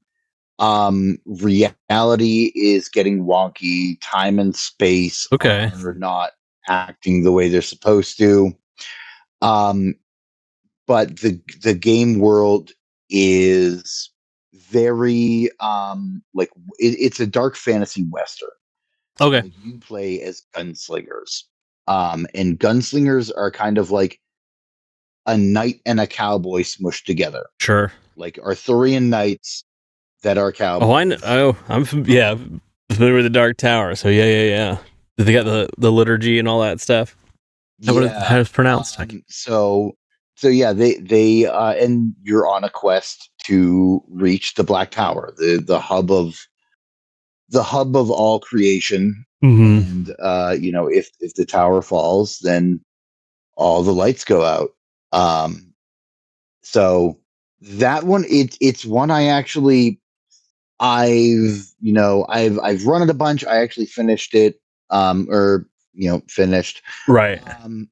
Reality is getting wonky. Time and space Okay. are not acting the way they're supposed to. Um, but the game world is very like it's a dark fantasy western. Okay. Like you play as gunslingers. And gunslingers are kind of like a knight and a cowboy smushed together. Sure. Like Arthurian knights that are Oh, I know. cowboys. Oh, yeah, familiar with the Dark Tower. So yeah. They got the liturgy and all that stuff. How Yeah. it's pronounced? So yeah, they and you're on a quest to reach the Black Tower, the hub of all creation. Mm-hmm. And if the tower falls, then all the lights go out. So that one, it's one I've run it a bunch. I actually finished it, or finished. Right. Um,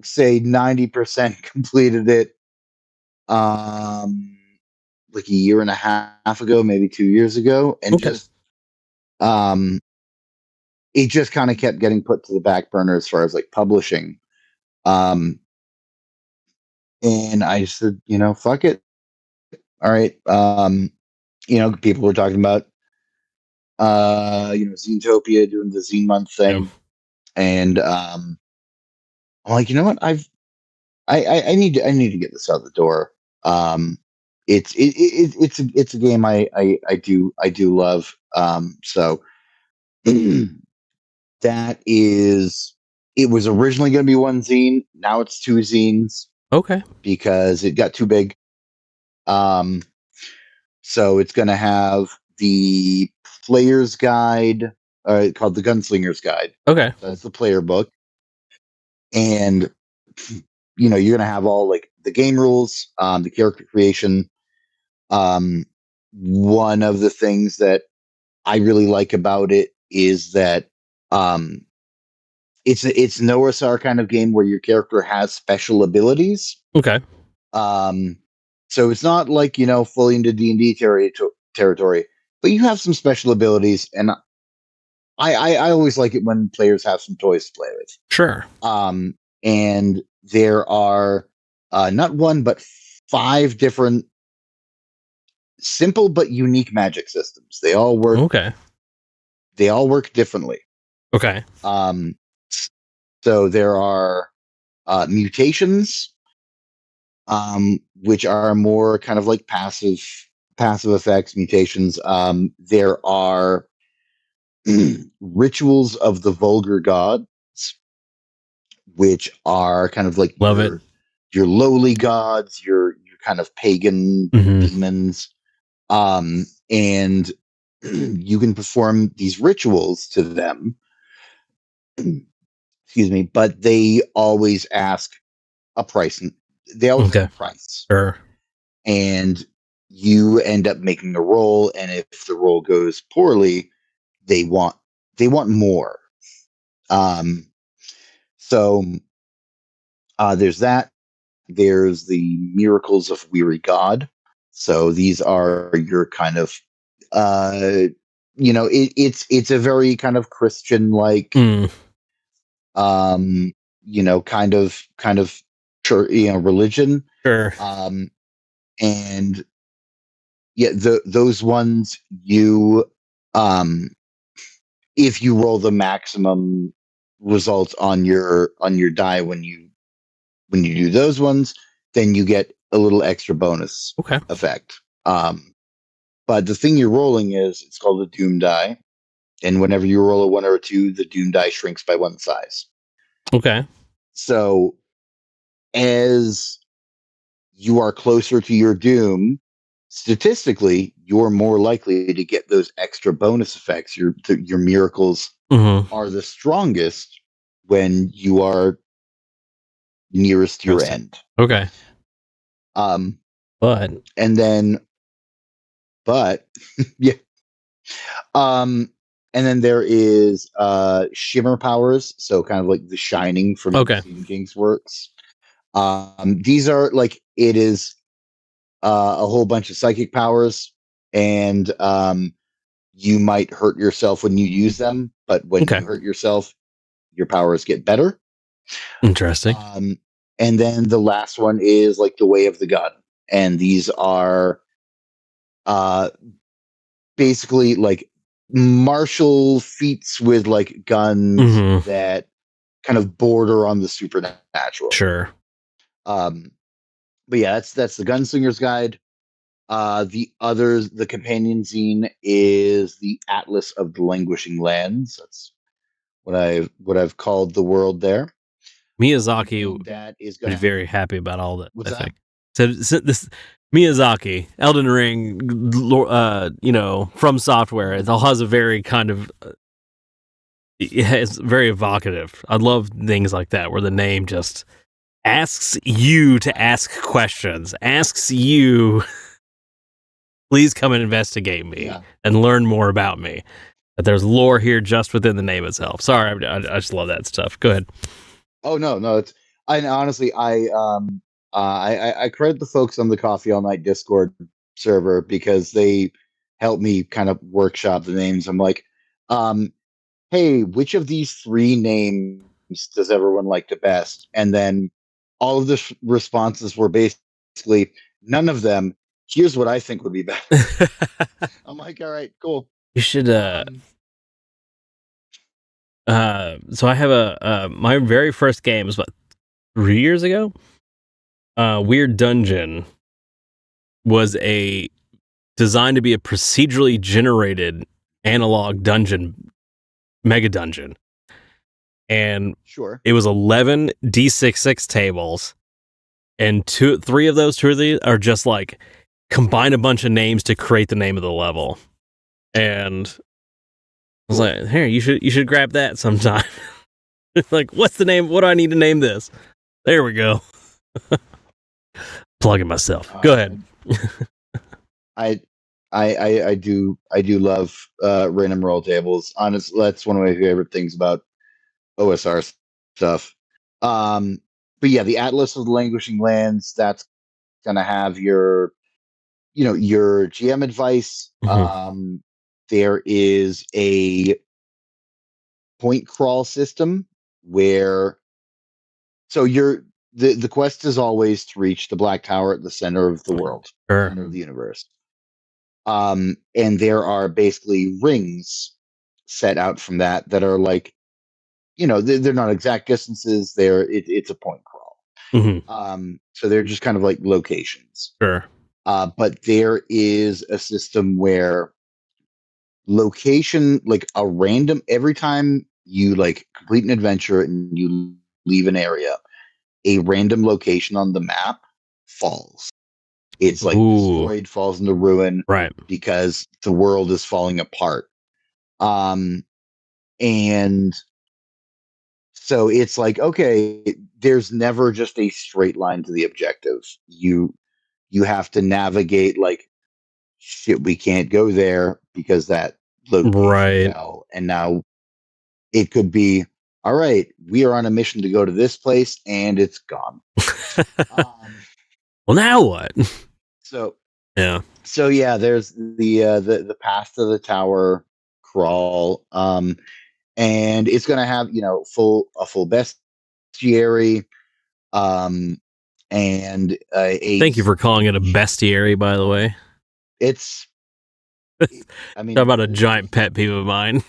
say 90% completed it. Like a year and a half ago, maybe 2 years ago, and Okay. just it just kind of kept getting put to the back burner as far as like publishing. Um, and I said, fuck it. All right. People were talking about Zenetopia doing the Zine Month Yeah. thing, and I'm like, you know what? I need to get this out the door. It's a game I do love. So that is it was originally going to be one zine. Now it's two zines Okay. because it got too big. Um, so it's going to have the player's guide, called the Gunslinger's Guide. Okay. That's the player book, and you're going to have all like the game rules, the character creation. Um, One of the things that I really like about it is that um, it's an OSR kind of game where your character has special abilities. Okay. Um, so it's not like fully into D&D territory, but you have some special abilities, and I always like it when players have some toys to play with. Sure. And there are not one but 5 different simple but unique magic systems. They all work. Okay. They all work differently. Okay. Um, so there are mutations, which are more kind of like passive effects mutations. There are rituals of the vulgar gods, which are kind of like Love it. your lowly gods, your kind of pagan Mm-hmm. demons, and you can perform these rituals to them. Excuse me, but they always ask a price. They always have Okay. a price, Sure. and you end up making a roll. And if the roll goes poorly, they want more. Um, so there's that. There's the miracles of weary God. So these are your kind of, it's a very kind of Christian like, Mm. um, kind of church, religion. Sure. And yeah, those ones um, if you roll the maximum results on your die when you do those ones, then you get a little extra bonus Okay. effect. But the thing you're rolling it's called a Doom die, and whenever you roll a 1 or a 2, the Doom die shrinks by 1 size. Okay. So as you are closer to your Doom, statistically, you're more likely to get those extra bonus effects. Your miracles are the strongest when you are nearest your end. Okay. But yeah. And then there is shimmer powers, so kind of like the Shining from Stephen King's works. These are like, it is a whole bunch of psychic powers, and you might hurt yourself when you use them, but when you hurt yourself, your powers get better. Interesting. And then the last one is like the Way of the Gun, and these are basically like martial feats with like guns that kind of border on the supernatural. Sure. But yeah, that's the Gunslinger's Guide. The companion zine is the Atlas of the Languishing Lands. That's what I've called the world there. Miyazaki that is would be very happy about all that. What's I think. that? So this Miyazaki, Elden Ring, From Software, it all has a very kind of, it's very evocative. I love things like that where the name just asks you to ask questions, asks you, please come and investigate me and learn more about me. That there's lore here just within the name itself. Sorry, I just love that stuff. Go ahead. Oh no, it's honestly I credit the folks on the Coffee All Night Discord server because they helped me kind of workshop the names. I'm like, hey, which of these 3 names does everyone like the best? And then all of the responses were basically none of them. Here's what I think would be better. I'm like, all right, cool. You should so I have my very first game was about 3 years ago. Weird Dungeon was designed to be a procedurally generated analog dungeon, mega dungeon. And it was 11 D66 tables, and 3 of those are just like combine a bunch of names to create the name of the level. And I was like, here, you should grab that sometime. Like, what's the name? What do I need to name this? There we go. Plugging myself. Go ahead. I do love random roll tables. Honestly, that's one of my favorite things about OSR stuff. But yeah, the Atlas of the Languishing Lands, that's gonna have your GM advice. There is a point crawl system where the quest is always to reach the Black Tower at the center of the world, center of the universe. And there are basically rings set out from that are like, they're not exact distances. It's a point crawl. So they're just kind of like locations. But there is a system where location, like a random, every time you like complete an adventure and you leave an area, a random location on the map falls. It's like destroyed, falls into ruin, right? Because the world is falling apart. And so it's like, okay, there's never just a straight line to the objective. You have to navigate like, shit, we can't go there because that location fell. And now it could be, all right, we are on a mission to go to this place and it's gone. Well, now what? So yeah. So yeah, there's the path to the tower crawl, and it's gonna have a full bestiary, and thank you for calling it a bestiary, by the way. It's, I mean, talk about a giant pet peeve of mine.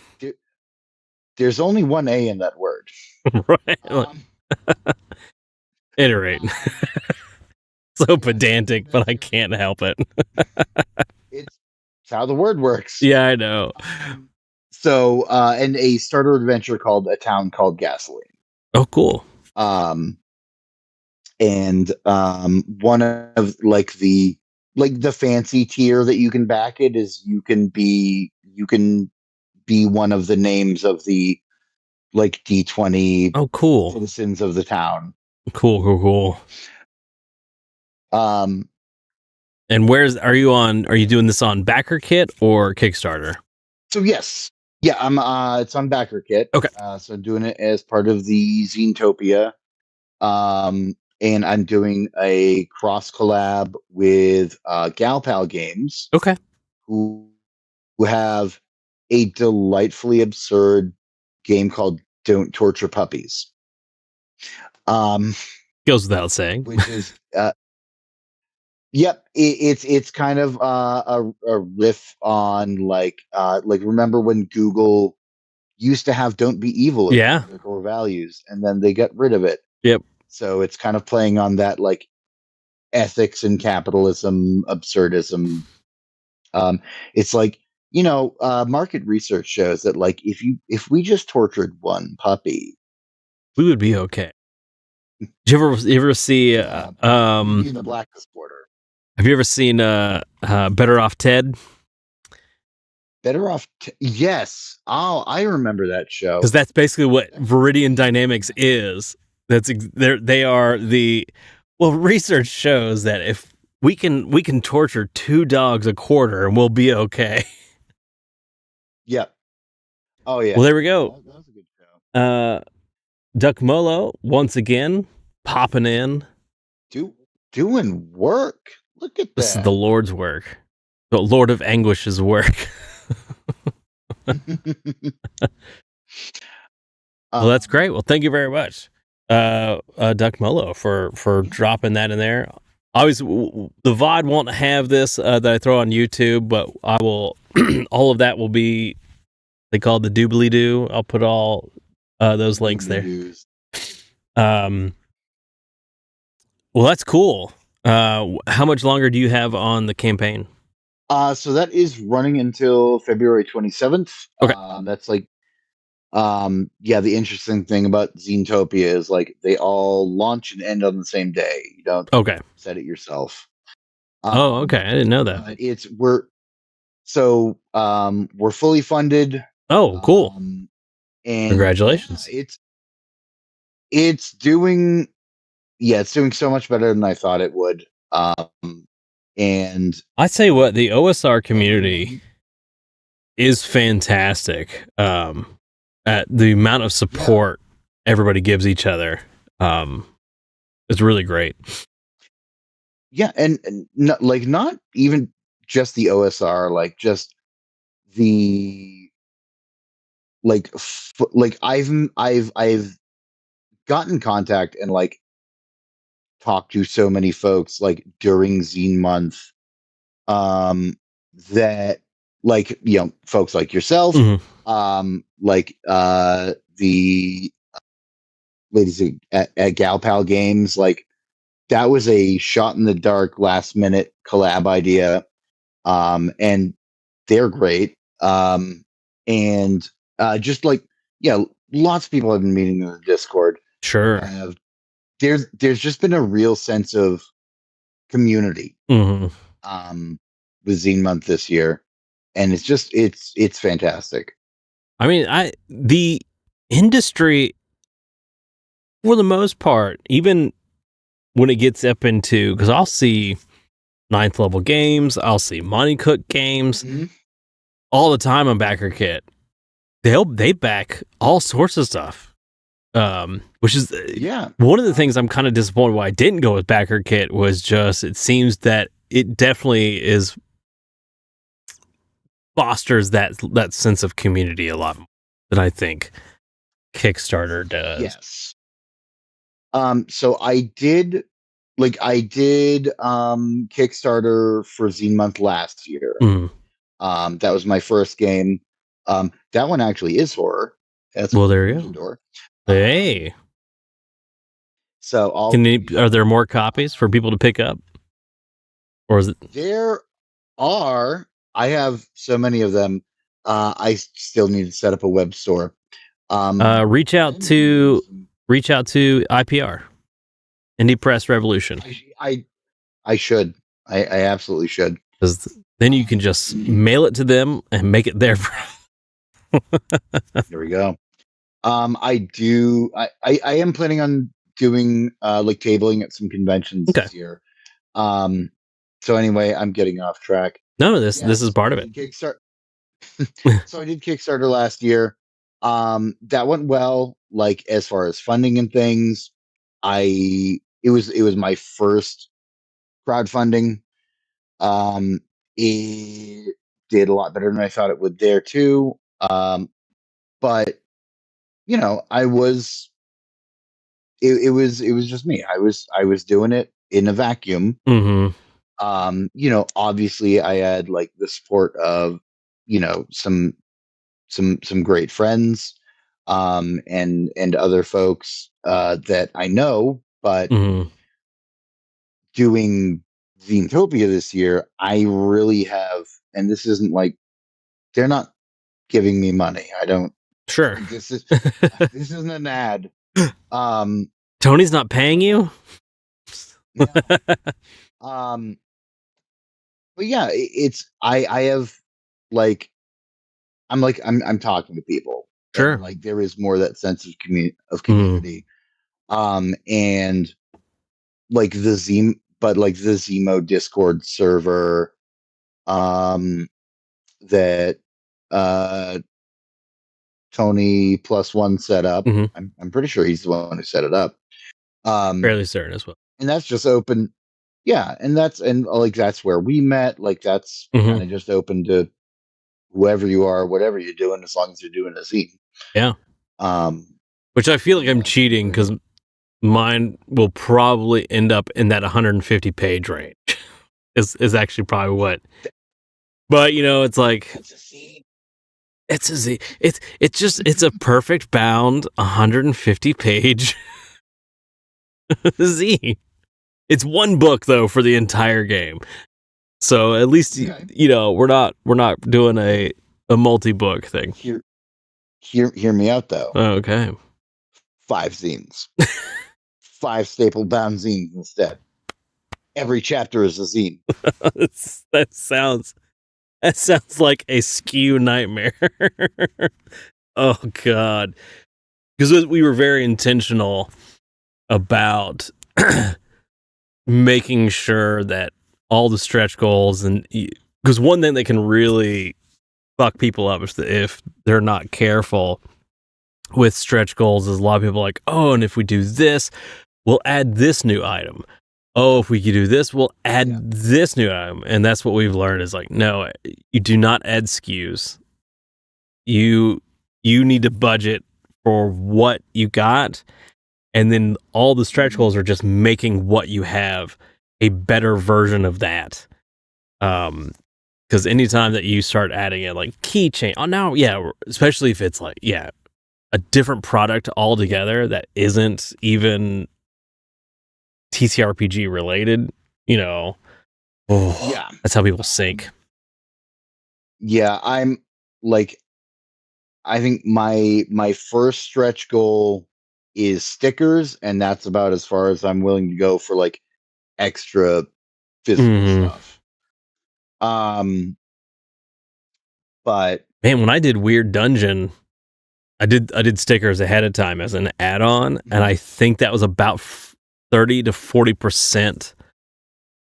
There's only one A in that word. Right. Like, Um, iterate. um, So yes, pedantic, but that's I your. can't help it. It's how the word works. Yeah, I know. And a starter adventure called A Town Called Gasoline. Oh, cool. Um, and one of the fancy tier that you can back it is you can be one of the names of the like D20 Oh, cool. citizens of the town. Cool. Um, And are you on? Are you doing this on Backer Kit or Kickstarter? so yes, yeah, I'm. It's on BackerKit. Okay. So doing it as part of the Zenetopia. And I'm doing a cross collab with Gal Pal Games, Okay. who have a delightfully absurd game called Don't Torture Puppies. Um, Goes without saying. which is yep, it's kind of a riff on like remember when Google used to have "Don't be evil" as one Yeah. of their core values, and then they got rid of it. Yep. So it's kind of playing on that like ethics and capitalism absurdism. Um, it's like market research shows that like if we just tortured one puppy, We would be okay. Did you ever see? we'd be in the blacklist border. Have you ever seen Better Off Ted? Better off. Yes. Oh, I remember that show. Because that's basically what That's Viridian really Dynamics is. They are the research shows that if we can torture 2 dogs a quarter and we'll be okay. Yep. Oh yeah. Well, there we Yeah, go. that was a good show. Duck Molo once again popping in. Doing work. Look at This is the that. Lord's work, the Lord of Anguish's work. Well, that's great. Well, thank you very much, Duck Molo, for dropping that in there. Always, the VOD won't have this that I throw on YouTube, but I will. All of that will be they call it the doobly doo. I'll put all those links there. Um, well, that's cool. How much longer do you have on the campaign? So that is running until February 27th. Okay. That's like yeah, the interesting thing about Zenetopia is like they all launch and end on the same day. You don't Okay. set it yourself. Oh, okay. I didn't know that. But we're fully funded. Oh, cool. And Congratulations. yeah, it's doing it's doing so much better than I thought it would. And I say what, the OSR community is fantastic. At the amount of support everybody gives each other, it's really great. Yeah, and not even just the OSR, like just the I've gotten contact and like talked to so many folks like during Zine Month, um, that like folks like yourself, the ladies at Gal Pal Games, like that was a shot in the dark last minute collab idea. And they're great. And just like lots of people have been meeting in the Discord. Sure. There's just been a real sense of community with Zine Month this year, and it's fantastic. I mean, the industry, for the most part, even when it gets up into, because I'll see 9th level games, I'll see Monty Cook games all the time on Backer Kit. They back all sorts of stuff, which is one of the things I'm kind of disappointed why I didn't go with Backer Kit was just it seems that it definitely fosters that sense of community a lot more than I think Kickstarter does. Yes. So I did Kickstarter for Zine Month last year. That was my first game. That one actually is horror. That's well, there you go. Door. Hey, So all are there more copies for people to pick up, or is it? there are. I have so many of them. I still need to set up a web store. Reach out I'm doing to some. IPR, Indie Press Revolution, I should. I absolutely should. because then you can just mail it to them and make it there. There we go. I do. I am planning on doing like tabling at some conventions Okay. this year. Um, so anyway, I'm getting off track. No, this is Yes, part I of it. did Kickstart. So I did Kickstarter last year. That went well. Like as far as funding and things, it was my first crowdfunding. Um, it did a lot better than I thought it would there too. But I was it was just me. I was doing it in a vacuum. Mm-hmm. Obviously I had like the support of, some great friends, and other folks that I know, but Mm-hmm. doing Zenetopia this year, I really have, and this isn't like they're not giving me money. I don't Sure. like this isn't an ad. Um, Tony's not paying you. yeah. Um, but yeah, it's I have like I'm talking to people, and Sure. like there is more that sense of Mm-hmm. community. And like the Zemo Discord server, that uh Tony plus one set up. Mm-hmm. I'm pretty sure he's the one who set it up. Um, Fairly certain as well. and that's just open. Yeah, and like that's where we met. Like that's Mm-hmm. kind of just open to whoever you are, whatever you're doing, as long as you're doing a zine. Yeah. Um, Which I feel like I'm that's been cheating, because great. mine will probably end up in that 150 page range. is actually probably what. But it's like That's a zine. it's a Z. It's a perfect bound 150 page Z. It's one book though for the entire game. So at least Okay. we're not doing a multi book thing. Hear me out though. Okay. 5 zines, 5 staple bound zines instead. Every chapter is a zine. that sounds like a skew nightmare. Oh god. Because we were very intentional about making sure that all the stretch goals, and because one thing that can really fuck people up if they're not careful with stretch goals is a lot of people are like, oh, and if we do this, we'll add this new item. Oh, if we could do this, we'll add this new item. And that's what we've learned is like, no, you do not add SKUs. You need to budget for what you got, and then all the stretch goals are just making what you have a better version of that. Because anytime that you start adding it, like keychain, especially if it's like a different product altogether that isn't even TTRPG related, that's how people sink. Yeah, I'm like, I think my first stretch goal is stickers, and that's about as far as I'm willing to go for like extra physical stuff. But Man, when I did Weird Dungeon, I did stickers ahead of time as an add-on, and I think that was about 30 to 40%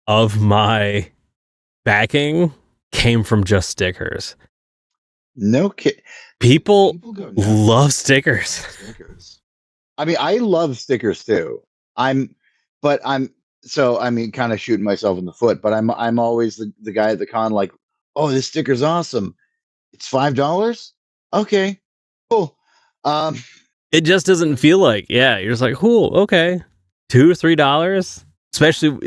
of my backing came from just stickers. No kid. People go nuts love stickers. Stickers. I mean, I love stickers too. I'm kind of shooting myself in the foot, but I'm always the guy at the con like, oh, this sticker's awesome. It's $5. Okay, cool. It just doesn't feel like, you're just like, cool, okay, $2 or $3, especially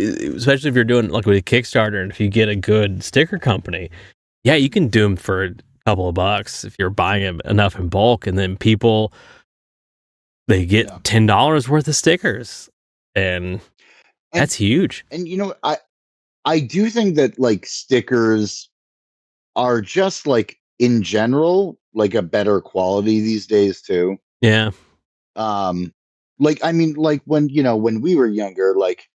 if you're doing like with a Kickstarter, and if you get a good sticker company, you can do them for a couple of bucks if you're buying them enough in bulk, and then people they get $10 worth of stickers, and that's huge. And I do think that like stickers are just like in general like a better quality these days too. Yeah. Like I mean, like when we were younger, like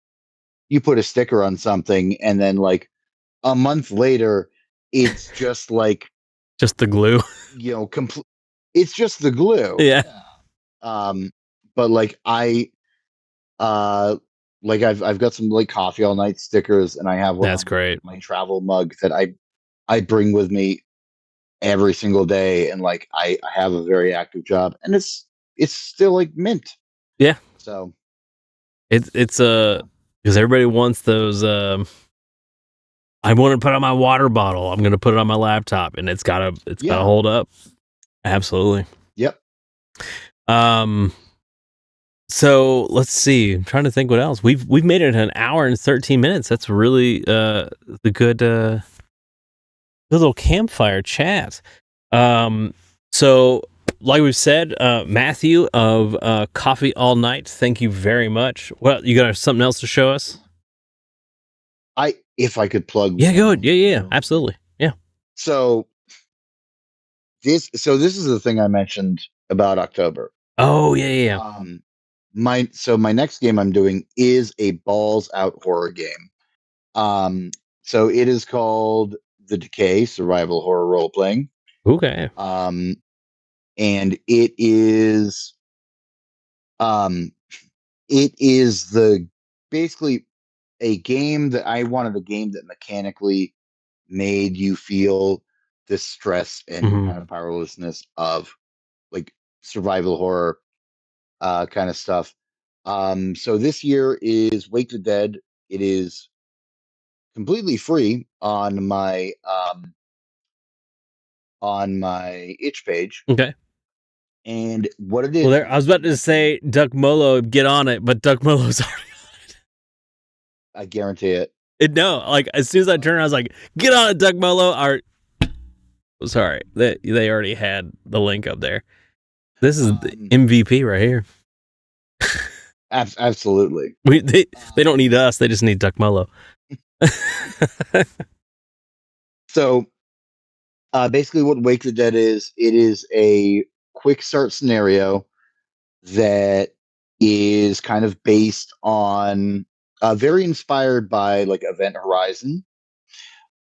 you put a sticker on something, and then like a month later, it's just like just the glue. Complete. It's just the glue. Yeah. But like like I've got some like coffee all night stickers, and I have one. That's great. My travel mug that I bring with me every single day, and like I have a very active job, and it's still like mint. Yeah. So it's because everybody wants those. I want to put on my water bottle. I'm going to put it on my laptop, and it's gotta hold up. Absolutely. Yep. So let's see. I'm trying to think what else. We've made it an hour and 13 minutes. That's really the good little campfire chat. So like we've said, Matthew of Coffee All Night, thank you very much. Well, you got something else to show us? If I could plug. Yeah, go ahead. Yeah, absolutely. Yeah. So this is the thing I mentioned about October. Oh, yeah. My next game I'm doing is a balls out horror game. So it is called The Decay Survival Horror Role Playing. Okay. And it is basically a game that I wanted, a game that mechanically made you feel the stress and kind of powerlessness of like survival horror kind of stuff. So this year is Wake the Dead. It is completely free on my itch page. Okay. And what it is, well, I was about to say Duck Molo, get on it, but Duck Molo's already on it. I guarantee it. No, like as soon as I turned, I was like, "Get on it, Duck Molo!" Sorry, they already had the link up there. This is the MVP right here. Absolutely. They don't need us; they just need Duck Molo. So, basically, what Wake the Dead is, it is a quick start scenario that is kind of based on, very inspired by like Event Horizon.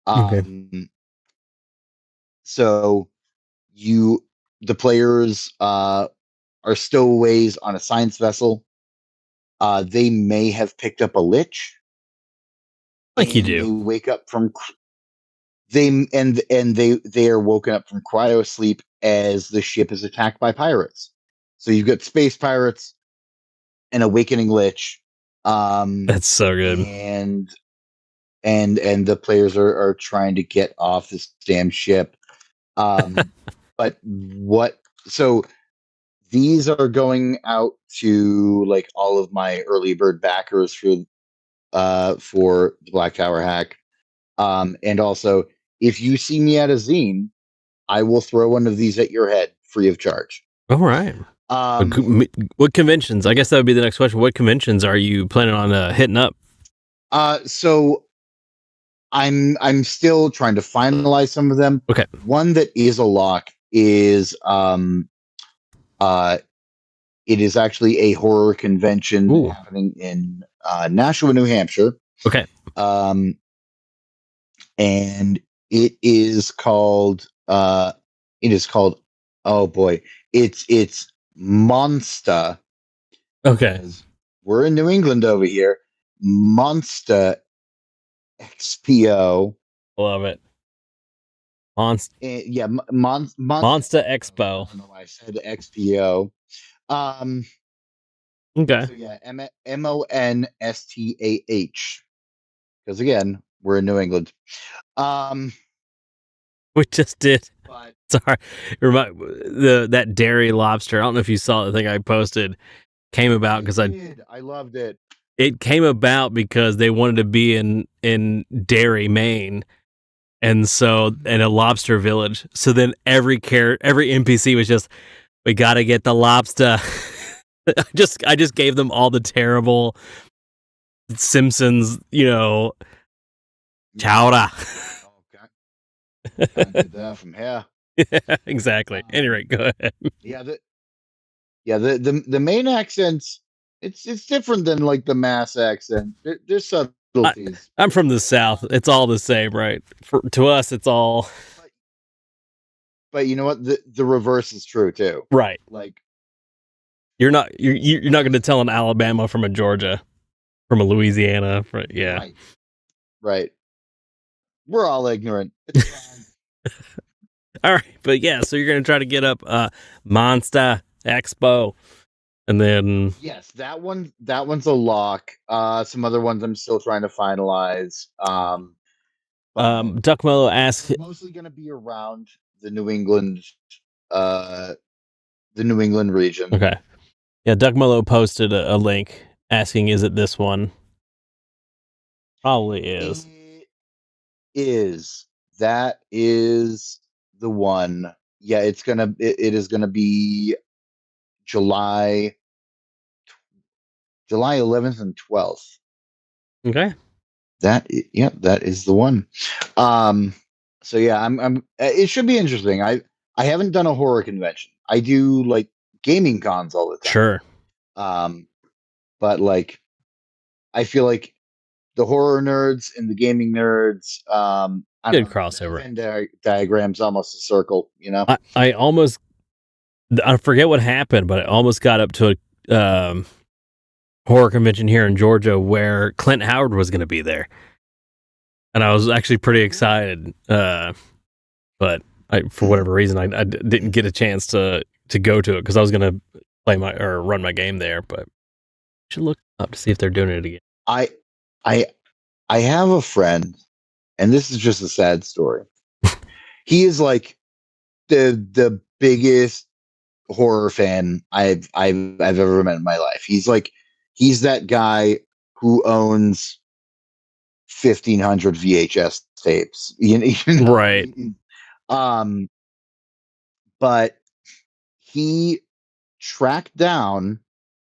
Okay. So the players are stowaways on a science vessel. They may have picked up a lich. Like you do. They wake up from they are woken up from cryo sleep as the ship is attacked by pirates. So you've got space pirates, an awakening lich. That's so good. And the players are trying to get off this damn ship. But so these are going out to like all of my early bird backers for the Black Tower hack. And also, if you see me at a zine, I will throw one of these at your head free of charge. All right. What conventions? I guess that would be the next question. What conventions are you planning on hitting up? So I'm still trying to finalize some of them. Okay. One that is a lock is it is actually a horror convention happening in Nashua, New Hampshire. Okay. And it is called oh boy, it's Monster. Okay. We're in New England over here. Monster XPO. Love it. Monster Expo. I don't know why I said XPO. Okay. So yeah, MONSTAH. Because again, we're in New England. We just did. Sorry, that dairy lobster. I don't know if you saw the thing I posted. Came about because I loved it. It came about because they wanted to be in Derry, Maine, and so in a lobster village. So then every NPC was just, we got to get the lobster. I just gave them all the terrible Simpsons, chowder. Okay. Kind of did that from here. Yeah, exactly. Anyway, go ahead. Yeah, the main accents, it's different than like the mass accent. There's subtleties. I'm from the South. It's all the same, right? To us, it's all But you know what? The reverse is true too. right. Like You're not going to tell an Alabama from a Georgia, from a Louisiana, yeah. Right. We're all ignorant. It's fine. All right, but yeah, so you're going to try to get up Monster Expo, and then Yes, that one's a lock. Some other ones I'm still trying to finalize. Duck Mellow asks, mostly going to be around the New England region. okay, yeah, Duck Mellow posted a link asking, is it this one? Probably is. It is. That is the one. Yeah, it is gonna be July 11th and 12th. Okay. That is the one. So yeah, I'm it should be interesting. I haven't done a horror convention. I do like gaming cons all the time. Sure. But like I feel like the horror nerds and the gaming nerds, Good crossover. Venn diagram's almost a circle, I almost, I forget what happened, but I almost got up to a horror convention here in Georgia where Clint Howard was going to be there, and I was actually pretty excited. But for whatever reason, I didn't get a chance to go to it because I was going to run my game there. But I should look up to see if they're doing it again. I have a friend, and this is just a sad story. He is like the biggest horror fan I've ever met in my life. He's that guy who owns 1,500 VHS tapes. Right. But he tracked down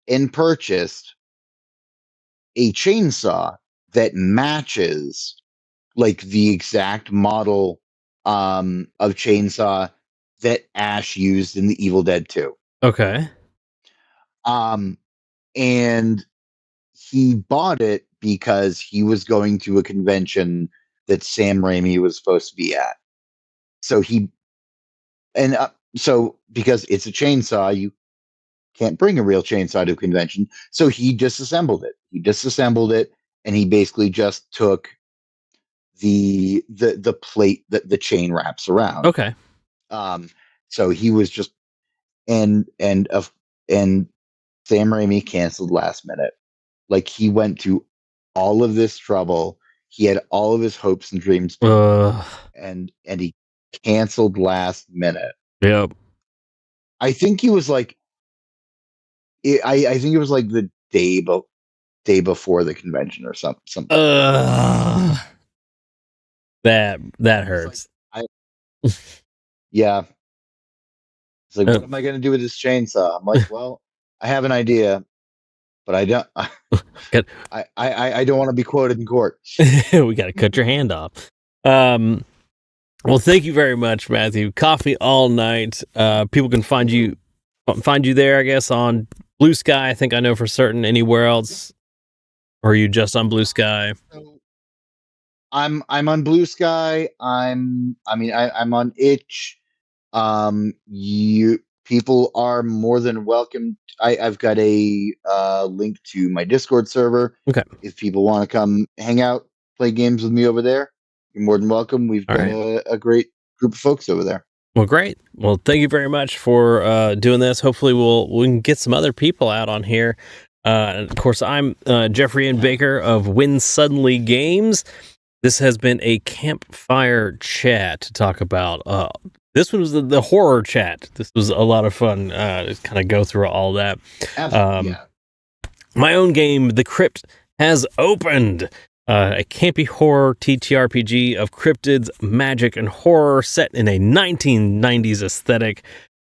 and purchased a chainsaw that matches like the exact model of chainsaw that Ash used in the Evil Dead 2. Okay. And he bought it because he was going to a convention that Sam Raimi was supposed to be at. So because it's a chainsaw, you can't bring a real chainsaw to a convention. So he disassembled it. And he basically just took the plate that the chain wraps around. Okay. So he was just and Sam Raimi canceled last minute. Like he went to all of this trouble. He had all of his hopes and dreams, and he canceled last minute. Yep. I think he was like, I think it was like the day before the convention or something. That hurts. Like, yeah. It's like, what am I going to do with this chainsaw? I'm like, well, I have an idea, but I don't. I don't want to be quoted in court. We got to cut your hand off. Well, thank you very much, Matthew. Coffee all night. People can find you there, I guess, on BlueSky. I think I know for certain. Anywhere else, or are you just on BlueSky? I'm on BlueSky. I'm on Itch. People are more than welcome. I've got a link to my Discord server. Okay. If people want to come hang out, play games with me over there, you're more than welcome. We've got a great group of folks over there. Well, great. Well, thank you very much for doing this. Hopefully we can get some other people out on here. And of course, I'm Jeffrey Ian Baker of Win Suddenly Games. This has been a campfire chat to talk about. This was the horror chat. This was a lot of fun to kind of go through all that. Absolutely. My own game, The Crypt, has opened. A campy horror TTRPG of cryptids, magic, and horror set in a 1990s aesthetic.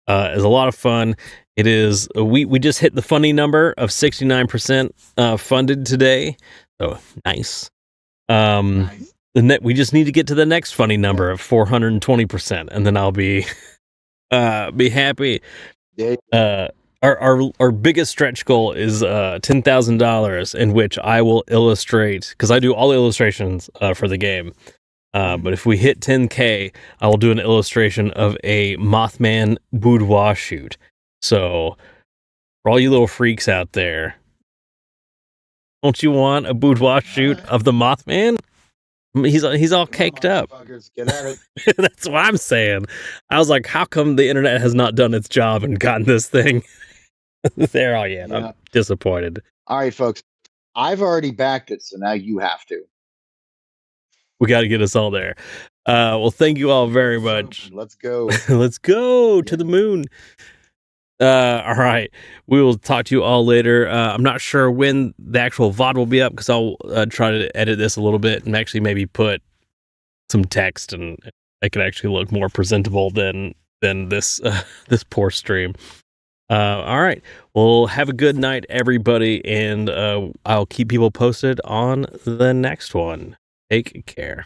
Is a lot of fun. It is we just hit the funny number of 69% funded today. So nice. Nice. We just need to get to the next funny number of 420%, and then I'll be happy. Yeah. Our biggest stretch goal is $10,000, in which I will illustrate, because I do all the illustrations for the game. But if we hit 10K, I will do an illustration of a Mothman boudoir shoot. So, for all you little freaks out there, don't you want a boudoir shoot of the Mothman? He's all caked up. Get at it. That's what I'm saying. I was like, how come the internet has not done its job and gotten this thing there? Oh yeah, I'm disappointed. All right, folks. I've already backed it, so now you have to. We got to get us all there. Well, thank you all very much. Let's go. Let's go to the moon. All right. We will talk to you all later. I'm not sure when the actual VOD will be up, because I'll try to edit this a little bit and actually maybe put some text, and it can actually look more presentable than this this poor stream. All right. Well, have a good night, everybody, and I'll keep people posted on the next one. Take care.